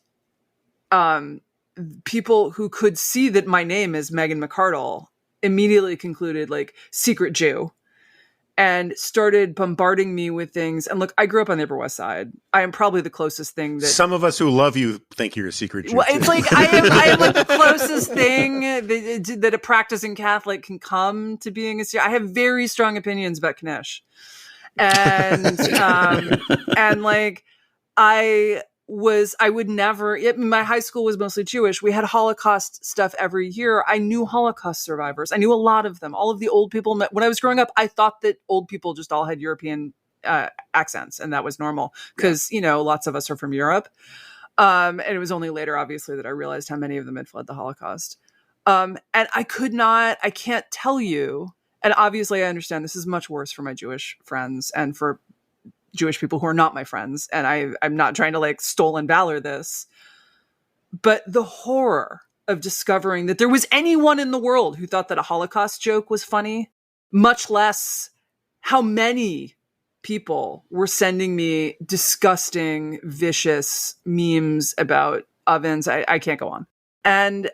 B: people who could see that my name is Megan McArdle immediately concluded, like, secret Jew. and started bombarding me with things. And look, I grew up on the Upper West Side. I am probably the closest thing that
C: some of us who love you think you're a secret Jew.
B: Well, it's like I am like the closest thing that a practicing Catholic can come to being I have very strong opinions about Knish, and like I would never. My high school was mostly Jewish. We had Holocaust stuff every year. I knew Holocaust survivors. I knew a lot of them. All of the old people. When I was growing up, I thought that old people just all had European accents, and that was normal because lots of us are from Europe. And it was only later, obviously, that I realized how many of them had fled the Holocaust. And I can't tell you. And obviously, I understand this is much worse for my Jewish friends and for Jewish people who are not my friends. And I'm not trying to like stolen valor this. But the horror of discovering that there was anyone in the world who thought that a Holocaust joke was funny, much less how many people were sending me disgusting, vicious memes about ovens. I can't go on. And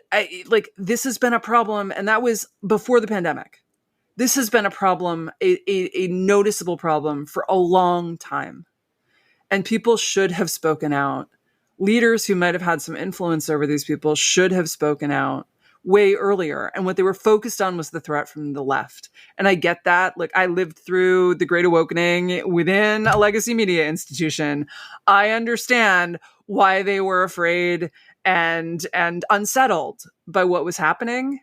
B: this has been a problem. And that was before the pandemic. This has been a problem, a noticeable problem for a long time. And people should have spoken out. Leaders who might have had some influence over these people should have spoken out way earlier. And what they were focused on was the threat from the left. And I get that. Like, I lived through the Great Awakening within a legacy media institution. I understand why they were afraid and unsettled by what was happening.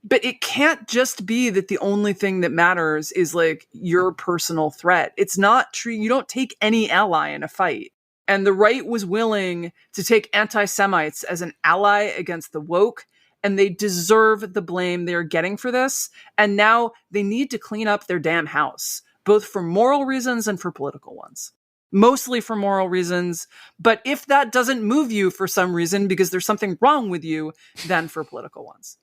B: But it can't just be that the only thing that matters is like your personal threat. It's not true. You don't take any ally in a fight. And the right was willing to take anti-Semites as an ally against the woke, and they deserve the blame they are getting for this. And now they need to clean up their damn house, both for moral reasons and for political ones. Mostly for moral reasons. But if that doesn't move you for some reason because there's something wrong with you, then for political ones.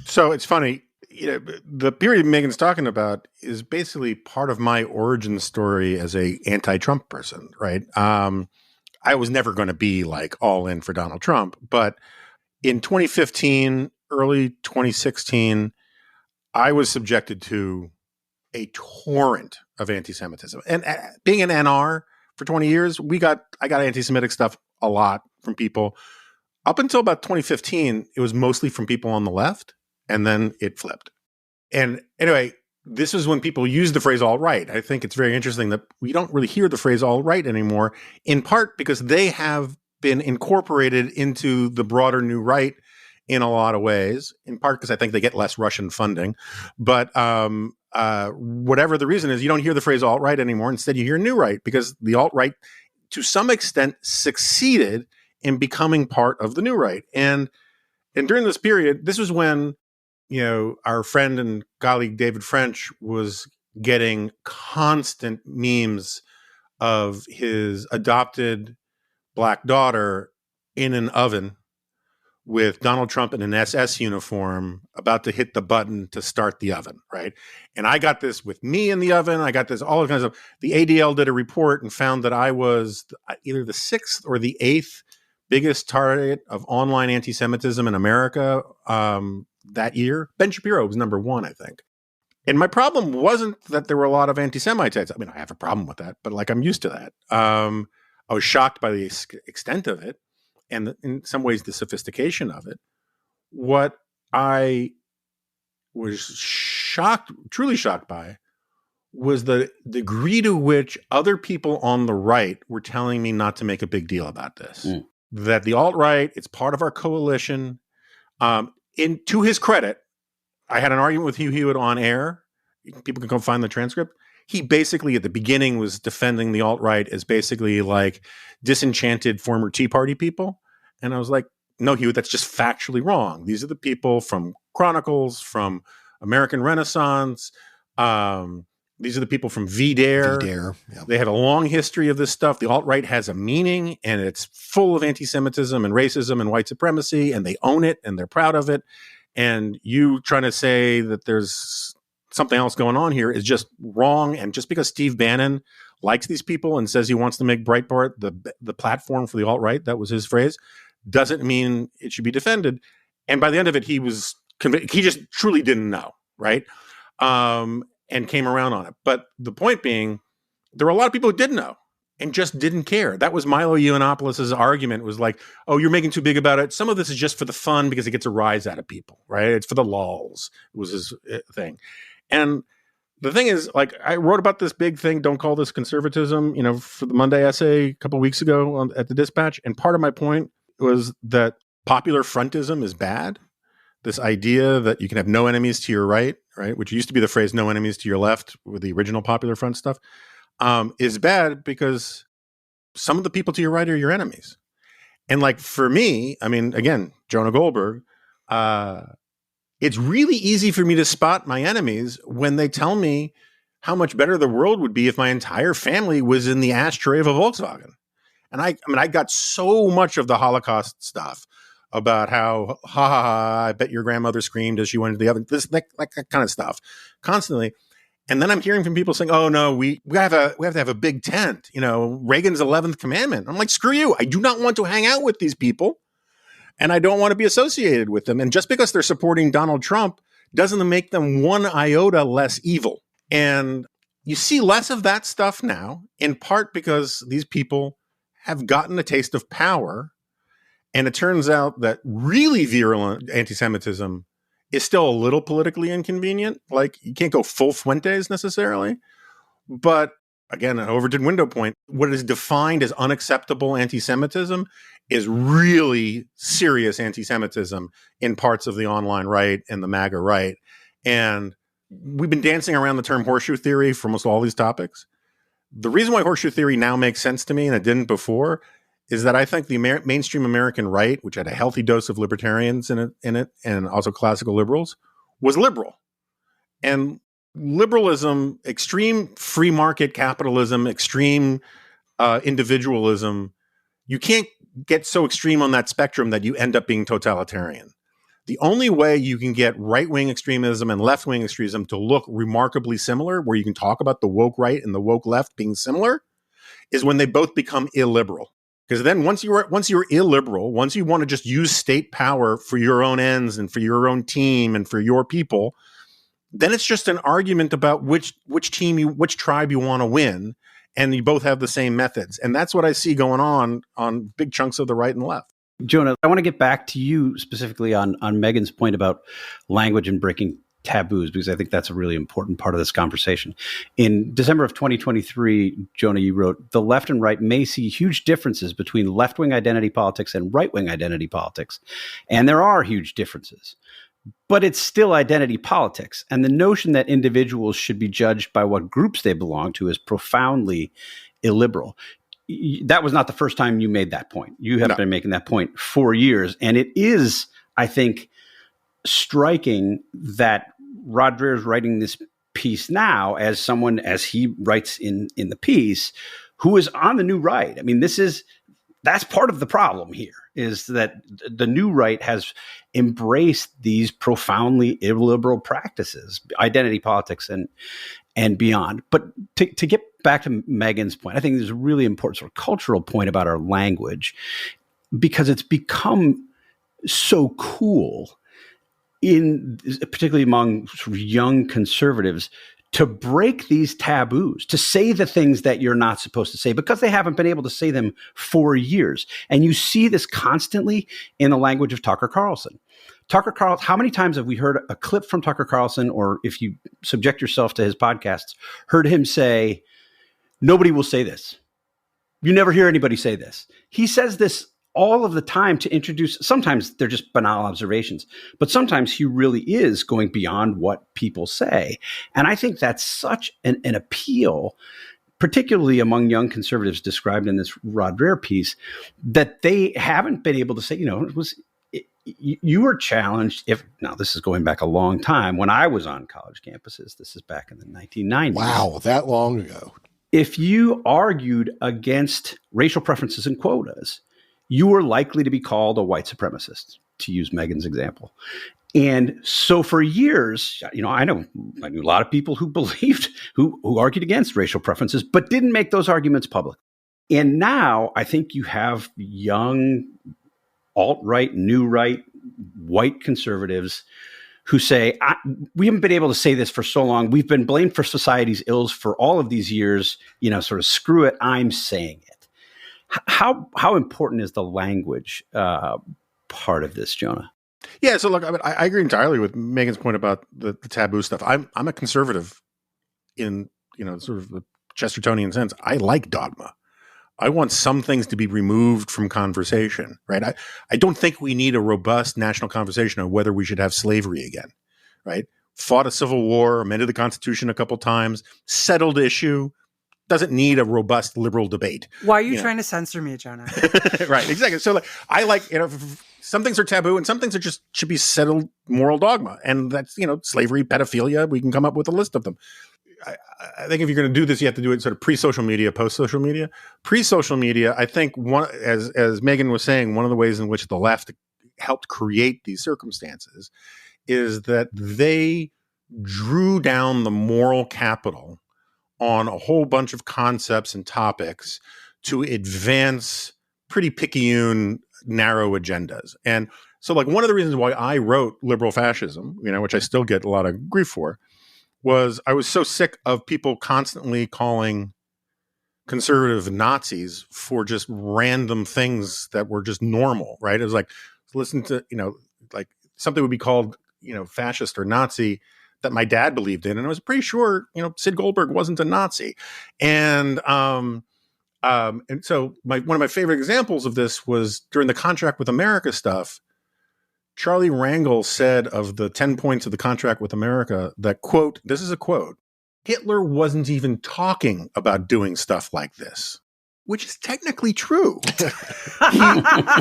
C: So it's funny, the period Megan's talking about is basically part of my origin story as a anti-Trump person, right? I was never going to be like all in for Donald Trump, but in 2015, early 2016, I was subjected to a torrent of anti-Semitism. And being an NR for 20 years, I got anti-Semitic stuff a lot from people. Up until about 2015, it was mostly from people on the left, and then it flipped. And anyway, this is when people use the phrase alt-right. I think it's very interesting that we don't really hear the phrase alt-right anymore, in part because they have been incorporated into the broader new right in a lot of ways, in part because I think they get less Russian funding. But whatever the reason is, you don't hear the phrase alt-right anymore. Instead, you hear new right, because the alt-right, to some extent, succeeded in becoming part of the new right. And during this period, this was when, our friend and colleague David French was getting constant memes of his adopted black daughter in an oven with Donald Trump in an SS uniform about to hit the button to start the oven, right? And I got this with me in the oven. I got this all kinds of, the ADL did a report and found that I was either the 6th or the 8th biggest target of online anti-Semitism in America that year. Ben Shapiro was number 1, I think. And my problem wasn't that there were a lot of anti-Semites. I mean, I have a problem with that, but like, I'm used to that. I was shocked by the extent of it and in some ways the sophistication of it. What I was truly shocked by, was the degree to which other people on the right were telling me not to make a big deal about this. That the alt-right, it's part of our coalition. To his credit, I had an argument with Hugh Hewitt on air. People can go find the transcript. He basically at the beginning was defending the alt-right as basically like disenchanted former Tea Party people. And I was like, no, Hewitt, that's just factually wrong. These are the people from Chronicles, from American Renaissance. These are the people from VDARE.
D: Yeah.
C: They had a long history of this stuff. The alt-right has a meaning, and it's full of anti-Semitism and racism and white supremacy, and they own it, and they're proud of it. And you trying to say that there's something else going on here is just wrong. And just because Steve Bannon likes these people and says he wants to make Breitbart the platform for the alt-right, that was his phrase, doesn't mean it should be defended. And by the end of it, he was convinced. He just truly didn't know, right? and came around on it. But the point being, there were a lot of people who didn't know and just didn't care. That was Milo Yiannopoulos' argument, was like, oh, you're making too big about it. Some of this is just for the fun because it gets a rise out of people, right? It's for the lulz, was his thing. And the thing is, like, I wrote about this big thing, don't call this conservatism, for the Monday essay a couple of weeks ago at the Dispatch. And part of my point was that popular frontism is bad. This idea that you can have no enemies to your right, which used to be the phrase no enemies to your left with the original Popular Front stuff, is bad because some of the people to your right are your enemies. And like for me, I mean, again, Jonah Goldberg, it's really easy for me to spot my enemies when they tell me how much better the world would be if my entire family was in the ashtray of a Volkswagen. And I got so much of the Holocaust stuff about how, I bet your grandmother screamed as she went into the oven, that kind of stuff constantly. And then I'm hearing from people saying, oh no, we have to have a big tent, Reagan's 11th commandment. I'm like, screw you. I do not want to hang out with these people. And I don't want to be associated with them. And just because they're supporting Donald Trump doesn't make them one iota less evil. And you see less of that stuff now, in part because these people have gotten a taste of power. And it turns out that really virulent anti-Semitism is still a little politically inconvenient. Like, you can't go full Fuentes necessarily. But again, an Overton window point, what is defined as unacceptable anti-Semitism is really serious anti-Semitism in parts of the online right and the MAGA right. And we've been dancing around the term horseshoe theory for almost all these topics. The reason why horseshoe theory now makes sense to me and it didn't before is that I think the mainstream American right, which had a healthy dose of libertarians in it, and also classical liberals, was liberal. And liberalism, extreme free market capitalism, extreme individualism, you can't get so extreme on that spectrum that you end up being totalitarian. The only way you can get right-wing extremism and left-wing extremism to look remarkably similar, where you can talk about the woke right and the woke left being similar, is when they both become illiberal. Because then once you're illiberal, once you want to just use state power for your own ends and for your own team and for your people, then it's just an argument about which tribe you want to win, and you both have the same methods. And that's what I see going on big chunks of the right and left.
A: Jonah, I want to get back to you specifically on Megan's point about language and breaking taboos, because I think that's a really important part of this conversation. In December of 2023, Jonah, you wrote, the left and right may see huge differences between left-wing identity politics and right-wing identity politics. And there are huge differences. But it's still identity politics. And the notion that individuals should be judged by what groups they belong to is profoundly illiberal. That was not the first time you made that point. You have been making that point for years. And it is, I think, striking that Rod Dreher is writing this piece now as someone, as he writes in the piece, who is on the new right. I mean, that's part of the problem here, is that the new right has embraced these profoundly illiberal practices, identity politics and beyond. But to get back to Megan's point, I think there's a really important sort of cultural point about our language, because it's become so cool, particularly among sort of young conservatives, to break these taboos, to say the things that you're not supposed to say, because they haven't been able to say them for years. And you see this constantly in the language of Tucker Carlson. How many times have we heard a clip from Tucker Carlson, or if you subject yourself to his podcasts, heard him say, nobody will say this. You never hear anybody say this. He says this all of the time to introduce, sometimes they're just banal observations, but sometimes he really is going beyond what people say. And I think that's such an appeal, particularly among young conservatives described in this Rod Dreher piece, that they haven't been able to say, you were challenged now this is going back a long time, when I was on college campuses, this is back in the 1990s.
D: Wow, that long ago.
A: If you argued against racial preferences and quotas, you were likely to be called a white supremacist, to use Megan's example. And so for years, I knew a lot of people who argued against racial preferences, but didn't make those arguments public. And now I think you have young alt-right, new right, white conservatives who say, we haven't been able to say this for so long. We've been blamed for society's ills for all of these years, sort of screw it, I'm saying it. How important is the language part of this, Jonah?
C: Yeah, so look, I agree entirely with Megan's point about the taboo stuff. I'm a conservative in, sort of the Chestertonian sense. I like dogma. I want some things to be removed from conversation, right? I don't think we need a robust national conversation on whether we should have slavery again, right? Fought a civil war, amended the Constitution a couple times, settled issue, doesn't need a robust liberal debate.
B: Why are you trying to censor me, Jonah?
C: Right, exactly. So I like, some things are taboo and some things are just should be settled moral dogma. And that's, slavery, pedophilia, we can come up with a list of them. I think if you're going to do this, you have to do it sort of pre-social media, post-social media. Pre-social media, I think as Megan was saying, one of the ways in which the left helped create these circumstances is that they drew down the moral capital on a whole bunch of concepts and topics to advance pretty picayune, narrow agendas. And so one of the reasons why I wrote Liberal Fascism, which I still get a lot of grief for, was I was so sick of people constantly calling conservative Nazis for just random things that were just normal, right? It was like, listen to, something would be called, fascist or Nazi that my dad believed in. And I was pretty sure, Sid Goldberg wasn't a Nazi. And so one of my favorite examples of this was during the Contract with America stuff. Charlie Rangel said of the 10 points of the Contract with America that, quote, this is a quote, Hitler wasn't even talking about doing stuff like this, which is technically true.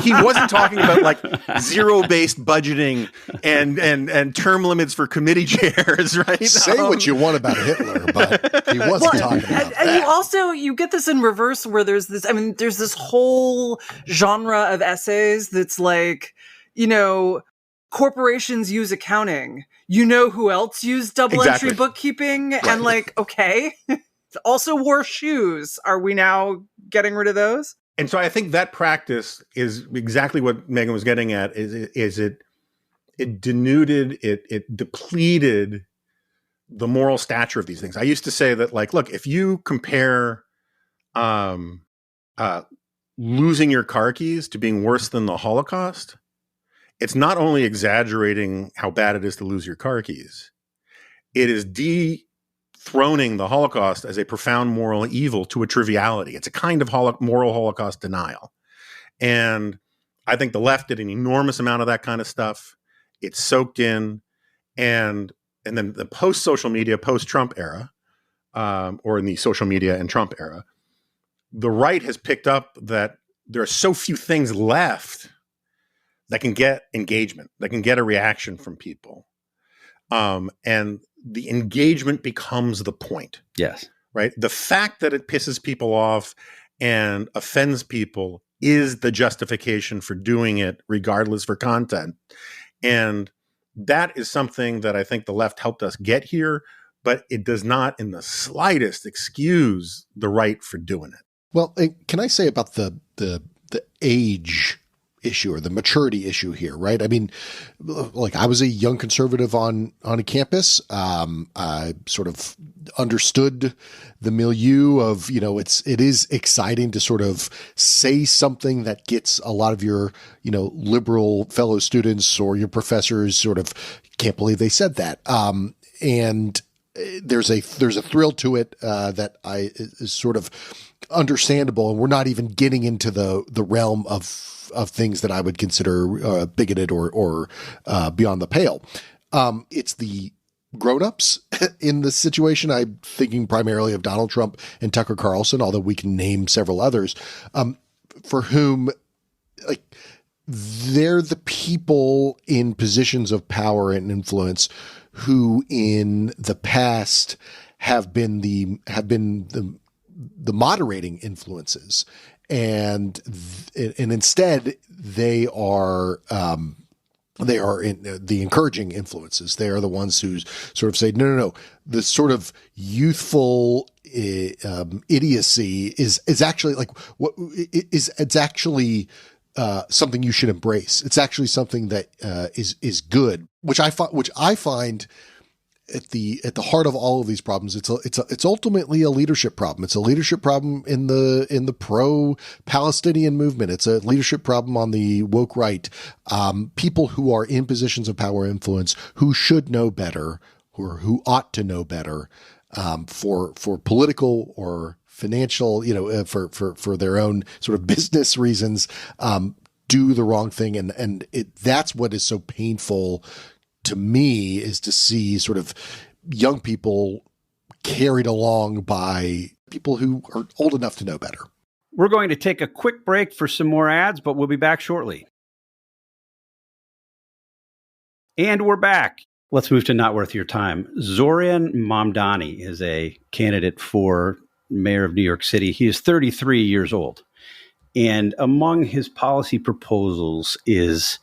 C: He wasn't talking about zero-based budgeting and term limits for committee chairs, right?
D: Say what you want about Hitler, but he wasn't talking about that.
B: You get this in reverse where there's this whole genre of essays that's corporations use accounting. Who else used double entry bookkeeping? Right. And okay. Also wore shoes. Are we now getting rid of those?
C: And so I think that practice is exactly what Megan was getting at, is it denuded, it depleted the moral stature of these things. I used to say that, look, if you compare losing your car keys to being worse than the Holocaust, it's not only exaggerating how bad it is to lose your car keys, it is dethroning the Holocaust as a profound moral evil to a triviality. It's a kind of moral Holocaust denial. And I think the left did an enormous amount of that kind of stuff. It's soaked in. And then the post-social media, post-Trump era, or in the social media and Trump era, the right has picked up that there are so few things left that can get engagement, that can get a reaction from people. And the engagement becomes the point.
A: Yes.
C: Right? The fact that it pisses people off and offends people is the justification for doing it, regardless for content. And that is something that I think the left helped us get here, but it does not in the slightest excuse the right for doing it.
D: Well, can I say about the age issue or the maturity issue here, right? I mean, I was a young conservative on a campus. I sort of understood the milieu of, it is exciting to sort of say something that gets a lot of your, liberal fellow students or your professors sort of can't believe they said that. And there's a thrill to it that is sort of understandable, and we're not even getting into the realm of things that I would consider bigoted or beyond the pale. It's the grown-ups in this situation. I'm thinking primarily of Donald Trump and Tucker Carlson, although we can name several others, for whom they're the people in positions of power and influence who in the past have been the moderating influences. And instead they are in the encouraging influences. They are the ones who sort of say, no. The sort of youthful idiocy is actually it's actually something you should embrace. It's actually something that is good. which I find at the heart of all of these problems. It's ultimately a leadership problem. It's a leadership problem in the pro-Palestinian movement. It's a leadership problem on the woke right. People who are in positions of power and influence who should know better, or who ought to know better, for political or financial, for their own sort of business reasons, do the wrong thing. And that's what is so painful to me, is to see sort of young people carried along by people who are old enough to know better.
A: We're going to take a quick break for some more ads, but we'll be back shortly. And we're back. Let's move to Not Worth Your Time. Zoran Mamdani is a candidate for mayor of New York City. He is 33 years old. And among his policy proposals is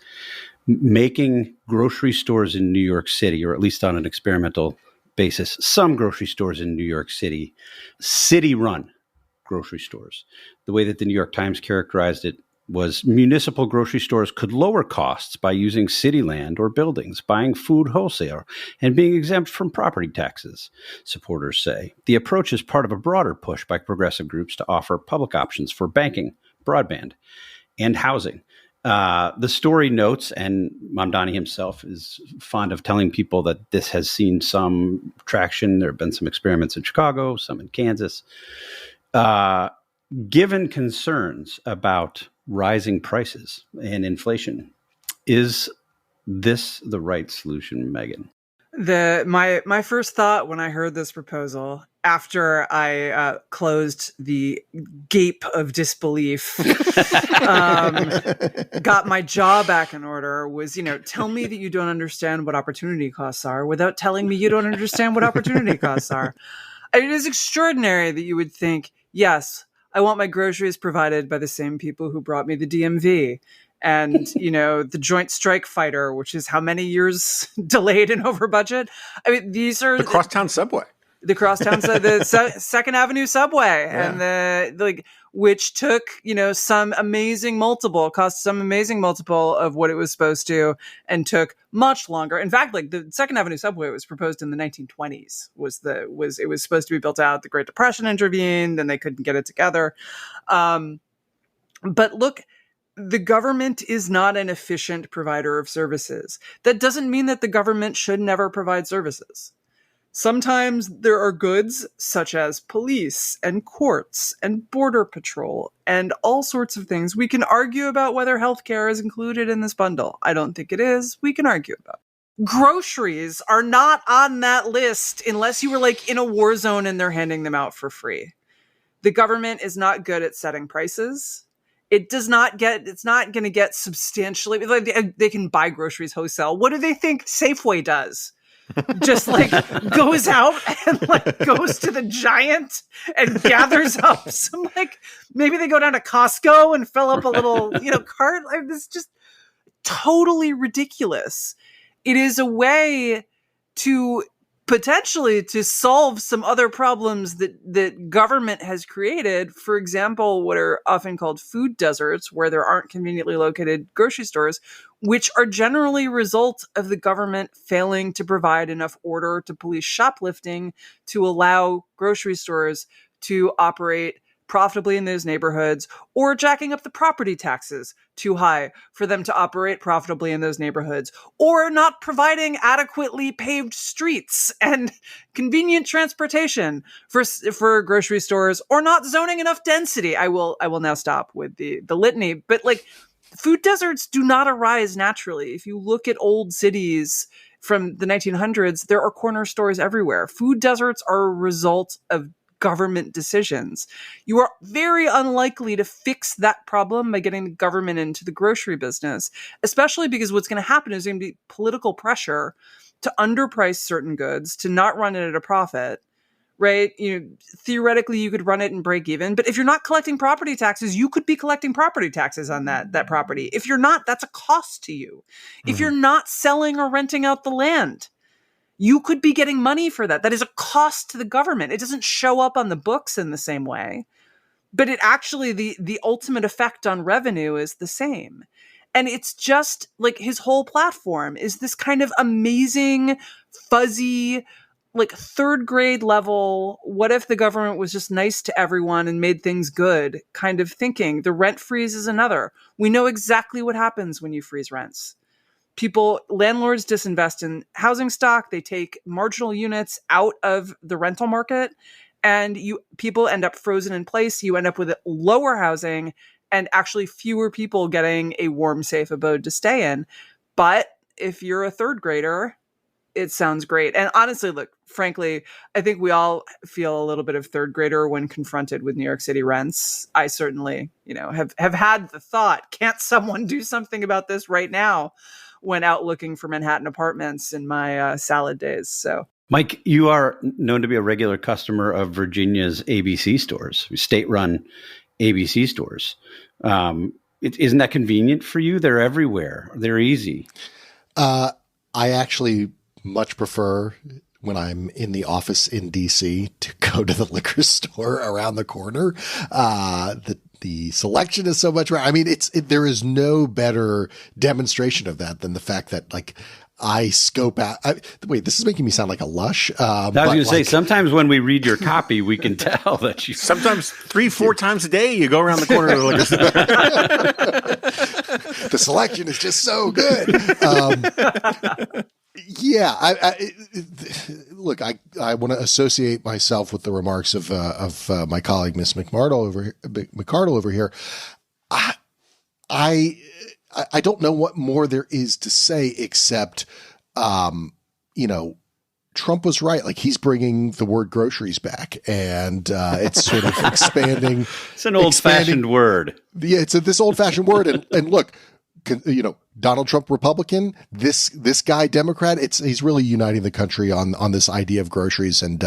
A: making grocery stores in New York City, or at least on an experimental basis, some grocery stores in New York City, city-run grocery stores. The way that the New York Times characterized it was municipal grocery stores could lower costs by using city land or buildings, buying food wholesale, and being exempt from property taxes, supporters say. The approach is part of a broader push by progressive groups to offer public options for banking, broadband, and housing. The story notes, and Mamdani himself is fond of telling people that this has seen some traction. There have been some experiments in Chicago, some in Kansas. Given concerns about rising prices and inflation, is this the right solution, Megan?
B: My first thought when I heard this proposal, after I closed the gape of disbelief, got my jaw back in order, was, tell me that you don't understand what opportunity costs are without telling me you don't understand what opportunity costs are. It is extraordinary that you would think, yes, I want my groceries provided by the same people who brought me the DMV. And, the Joint Strike Fighter, which is how many years delayed and over budget. I mean, these are
C: the crosstown subway.
B: The crosstown, the Second Avenue subway, yeah. And which took, some amazing multiple, cost some amazing multiple of what it was supposed to, and took much longer. In fact, the Second Avenue subway was proposed in the 1920s. It was supposed to be built out. The Great Depression intervened, and they couldn't get it together. But look. The government is not an efficient provider of services. That doesn't mean that the government should never provide services. Sometimes there are goods such as police and courts and border patrol and all sorts of things. We can argue about whether healthcare is included in this bundle. I don't think it is. We can argue about it. Groceries are not on that list unless you were in a war zone and they're handing them out for free. The government is not good at setting prices. It's not going to get substantially, they can buy groceries wholesale. What do they think Safeway does? Just goes out and goes to the Giant and gathers up some, maybe they go down to Costco and fill up a little, cart. This is just totally ridiculous. It is a way to potentially to solve some other problems that government has created. For example, what are often called food deserts, where there aren't conveniently located grocery stores, which are generally a result of the government failing to provide enough order to police shoplifting to allow grocery stores to operate profitably in those neighborhoods, or jacking up the property taxes too high for them to operate profitably in those neighborhoods, or not providing adequately paved streets and convenient transportation for grocery stores, or not zoning enough density. I will now stop with the litany, but food deserts do not arise naturally. If you look at old cities from the 1900s, there are corner stores everywhere. Food deserts are a result of government decisions. You are very unlikely to fix that problem by getting the government into the grocery business, especially because what's going to happen is going to be political pressure to underprice certain goods, to not run it at a profit, right? Theoretically, you could run it and break even, but if you're not collecting property taxes, you could be collecting property taxes on that property. If you're not, that's a cost to you. Mm-hmm. If you're not selling or renting out the land, you could be getting money for that. That is a cost to the government. It doesn't show up on the books in the same way, but it actually, the ultimate effect on revenue is the same. And it's just like his whole platform is this kind of amazing, fuzzy, like third grade level, what if the government was just nice to everyone and made things good kind of thinking. The rent freeze is another. We know exactly what happens when you freeze rents. Landlords disinvest in housing stock. They take marginal units out of the rental market, and people end up frozen in place. You end up with lower housing and actually fewer people getting a warm, safe abode to stay in. But if you're a third grader, it sounds great. And honestly, look, frankly, I think we all feel a little bit of third grader when confronted with New York City rents. I certainly, have had the thought, can't someone do something about this right now, when out looking for Manhattan apartments in my salad days. So,
A: Mike, you are known to be a regular customer of Virginia's ABC stores, state-run ABC stores. Isn't that convenient for you? They're everywhere. They're easy.
D: I actually much prefer, when I'm in the office in DC, to go to the liquor store around the corner. The selection is so much right. I mean, there is no better demonstration of that than the fact that, like, I scope out. Wait, this is making me sound like a lush.
A: I was going to say, sometimes when we read your copy, we can tell that you.
C: Sometimes 3-4 times a day, you go around the corner to the liquor store.
D: The selection is just so good. Yeah, look, I want to associate myself with the remarks of my colleague Miss McArdle over here. I don't know what more there is to say except, Trump was right. Like, he's bringing the word groceries back, and it's sort of expanding.
A: It's an old-fashioned word.
D: Yeah, it's this old-fashioned word, and look. Donald Trump Republican, this guy Democrat. He's really uniting the country on this idea of groceries, and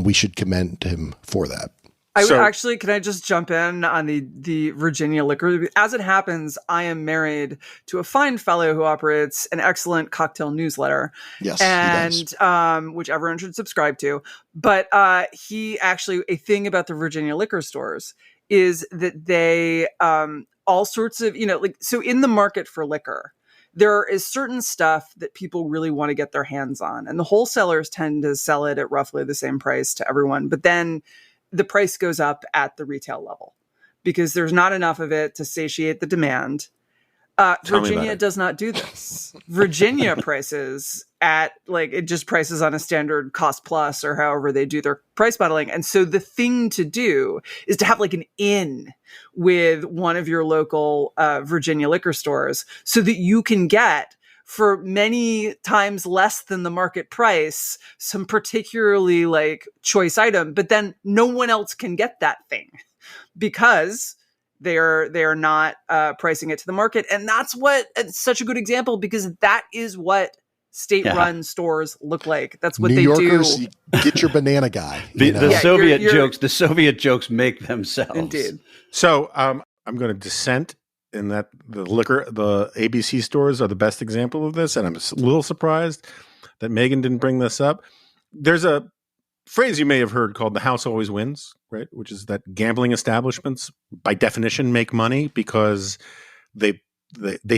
D: we should commend him for that.
B: Can I just jump in on the Virginia liquor? As it happens, I am married to a fine fellow who operates an excellent cocktail newsletter.
D: Yes,
B: and
D: he does.
B: Which everyone should subscribe to. But a thing about the Virginia liquor stores is that they all sorts of, so in the market for liquor, there is certain stuff that people really want to get their hands on. And the wholesalers tend to sell it at roughly the same price to everyone. But then the price goes up at the retail level because there's not enough of it to satiate the demand. Virginia does not do this. Virginia prices it just prices on a standard cost plus or however they do their price modeling. And so the thing to do is to have like an in with one of your local Virginia liquor stores so that you can get, for many times less than the market price, some particularly like choice item, but then no one else can get that thing because they are not pricing it to the market. And it's such a good example because that is what state-run stores look like. That's what
D: New
B: they
D: Yorkers,
B: do.
D: Get your banana guy.
A: The Soviet jokes make themselves.
B: Indeed.
C: So I'm going to dissent in that the ABC stores are the best example of this. And I'm a little surprised that Megan didn't bring this up. There's a phrase you may have heard called the house always wins, right? Which is that gambling establishments by definition make money because they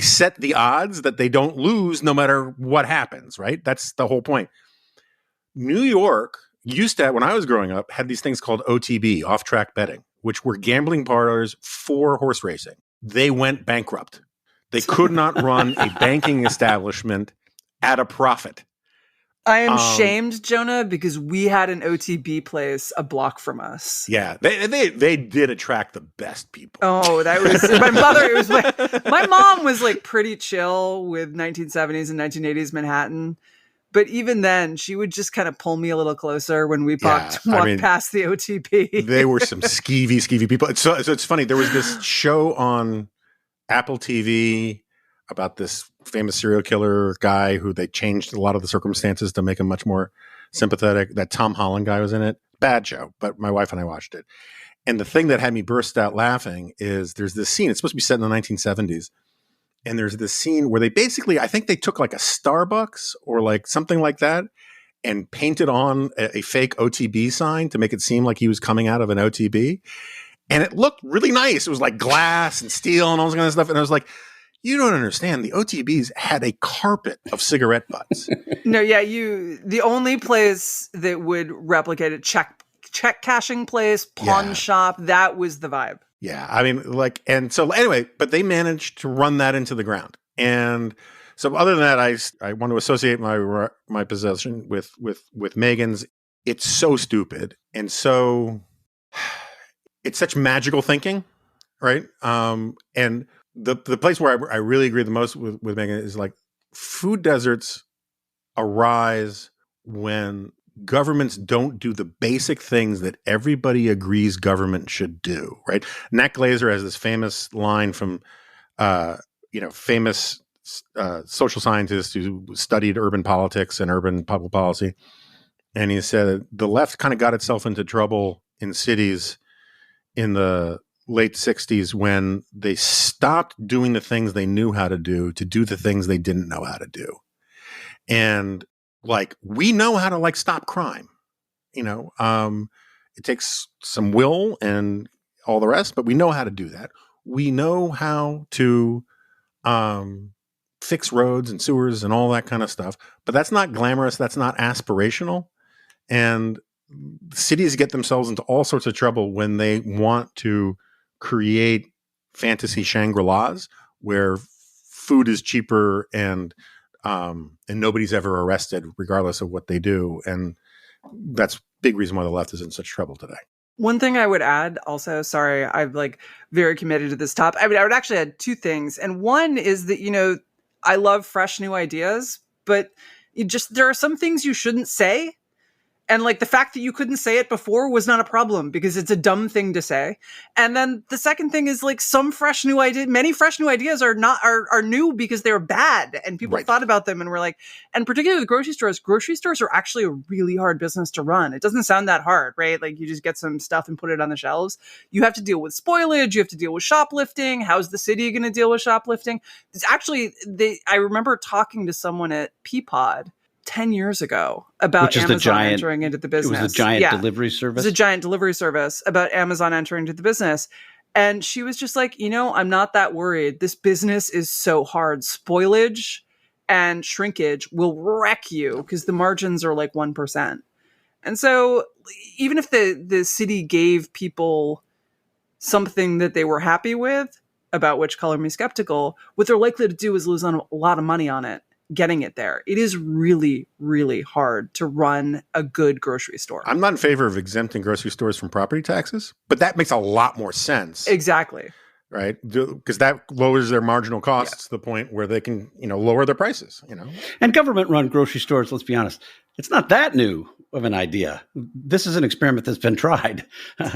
C: set the odds that they don't lose no matter what happens, right? That's the whole point. New York used to, when I was growing up, had these things called OTB, off-track betting, which were gambling parlors for horse racing. They went bankrupt. They could not run a banking establishment at a profit.
B: I am shamed, Jonah, because we had an OTB place a block from us.
C: Yeah, they did attract the best people.
B: Oh, that was my mother. It was my mom was like pretty chill with 1970s and 1980s Manhattan, but even then, she would just kind of pull me a little closer when we walked past the OTB.
C: They were some skeevy people. So it's funny. There was this show on Apple TV about this famous serial killer guy who they changed a lot of the circumstances to make him much more sympathetic. That Tom Holland guy was in it. Bad show, but my wife and I watched it. And the thing that had me burst out laughing is there's this scene. It's supposed to be set in the 1970s. And there's this scene where they basically, I think they took like a Starbucks or like something like that and painted on a fake OTB sign to make it seem like he was coming out of an OTB. And it looked really nice. It was like glass and steel and all this kind of stuff. And I was like, You don't understand. The OTBs had a carpet of cigarette butts.
B: No, yeah, the only place that would replicate it, check cashing place, pawn shop, that was the vibe.
C: Yeah, I mean, and so anyway, but they managed to run that into the ground. And so other than that, I want to associate my possession with Megan's. It's so stupid. And so it's such magical thinking, right? And the place where I really agree the most with Megan is like food deserts arise when governments don't do the basic things that everybody agrees government should do, right? Nat Glazer has this famous line from, famous social scientist who studied urban politics and urban public policy. And he said the left kind of got itself into trouble in cities in the late 60s when they stopped doing the things they knew how to do the things they didn't know how to do. And we know how to stop crime, it takes some will and all the rest, but we know how to do that. We know how to fix roads and sewers and all that kind of stuff, but that's not glamorous. That's not aspirational. And cities get themselves into all sorts of trouble when they want to create fantasy Shangri-Las where food is cheaper and nobody's ever arrested regardless of what they do. And that's a big reason why the left is in such trouble today.
B: One thing I would add also, sorry, I'm very committed to this topic. I mean, I would actually add two things. And one is that, I love fresh new ideas, but there are some things you shouldn't say. And the fact that you couldn't say it before was not a problem because it's a dumb thing to say. And then the second thing is many fresh new ideas are new because they're bad and people thought about them and were and particularly with grocery stores are actually a really hard business to run. It doesn't sound that hard, right? You just get some stuff and put it on the shelves. You have to deal with spoilage. You have to deal with shoplifting. How's the city going to deal with shoplifting? It's actually, I remember talking to someone at Peapod 10 years ago about Amazon entering into the business.
A: It was a giant delivery service?
B: It was a giant delivery service about Amazon entering into the business. And she was just I'm not that worried. This business is so hard. Spoilage and shrinkage will wreck you because the margins are 1%. And so even if the city gave people something that they were happy with, about which color me skeptical, what they're likely to do is lose a lot of money on it. Getting it there. It is really, really hard to run a good grocery store.
C: I'm not in favor of exempting grocery stores from property taxes, but that makes a lot more sense.
B: Exactly.
C: Right? Because that lowers their marginal costs to the point where they can, lower their prices,
A: And government-run grocery stores, let's be honest, it's not that new of an idea. This is an experiment that's been tried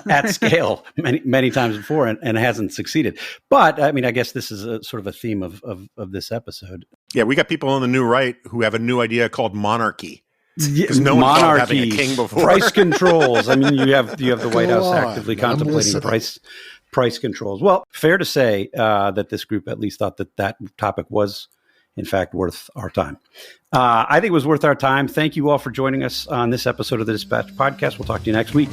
A: at scale many times before and hasn't succeeded. But I mean, I guess this is a sort of a theme of this episode.
C: Yeah, we got people on the new right who have a new idea called monarchy. Because no one thought of having a king before.
A: Price controls. I mean, you have the White House actively contemplating price controls. Well, fair to say that this group at least thought that topic was, in fact, worth our time. I think it was worth our time. Thank you all for joining us on this episode of the Dispatch Podcast. We'll talk to you next week.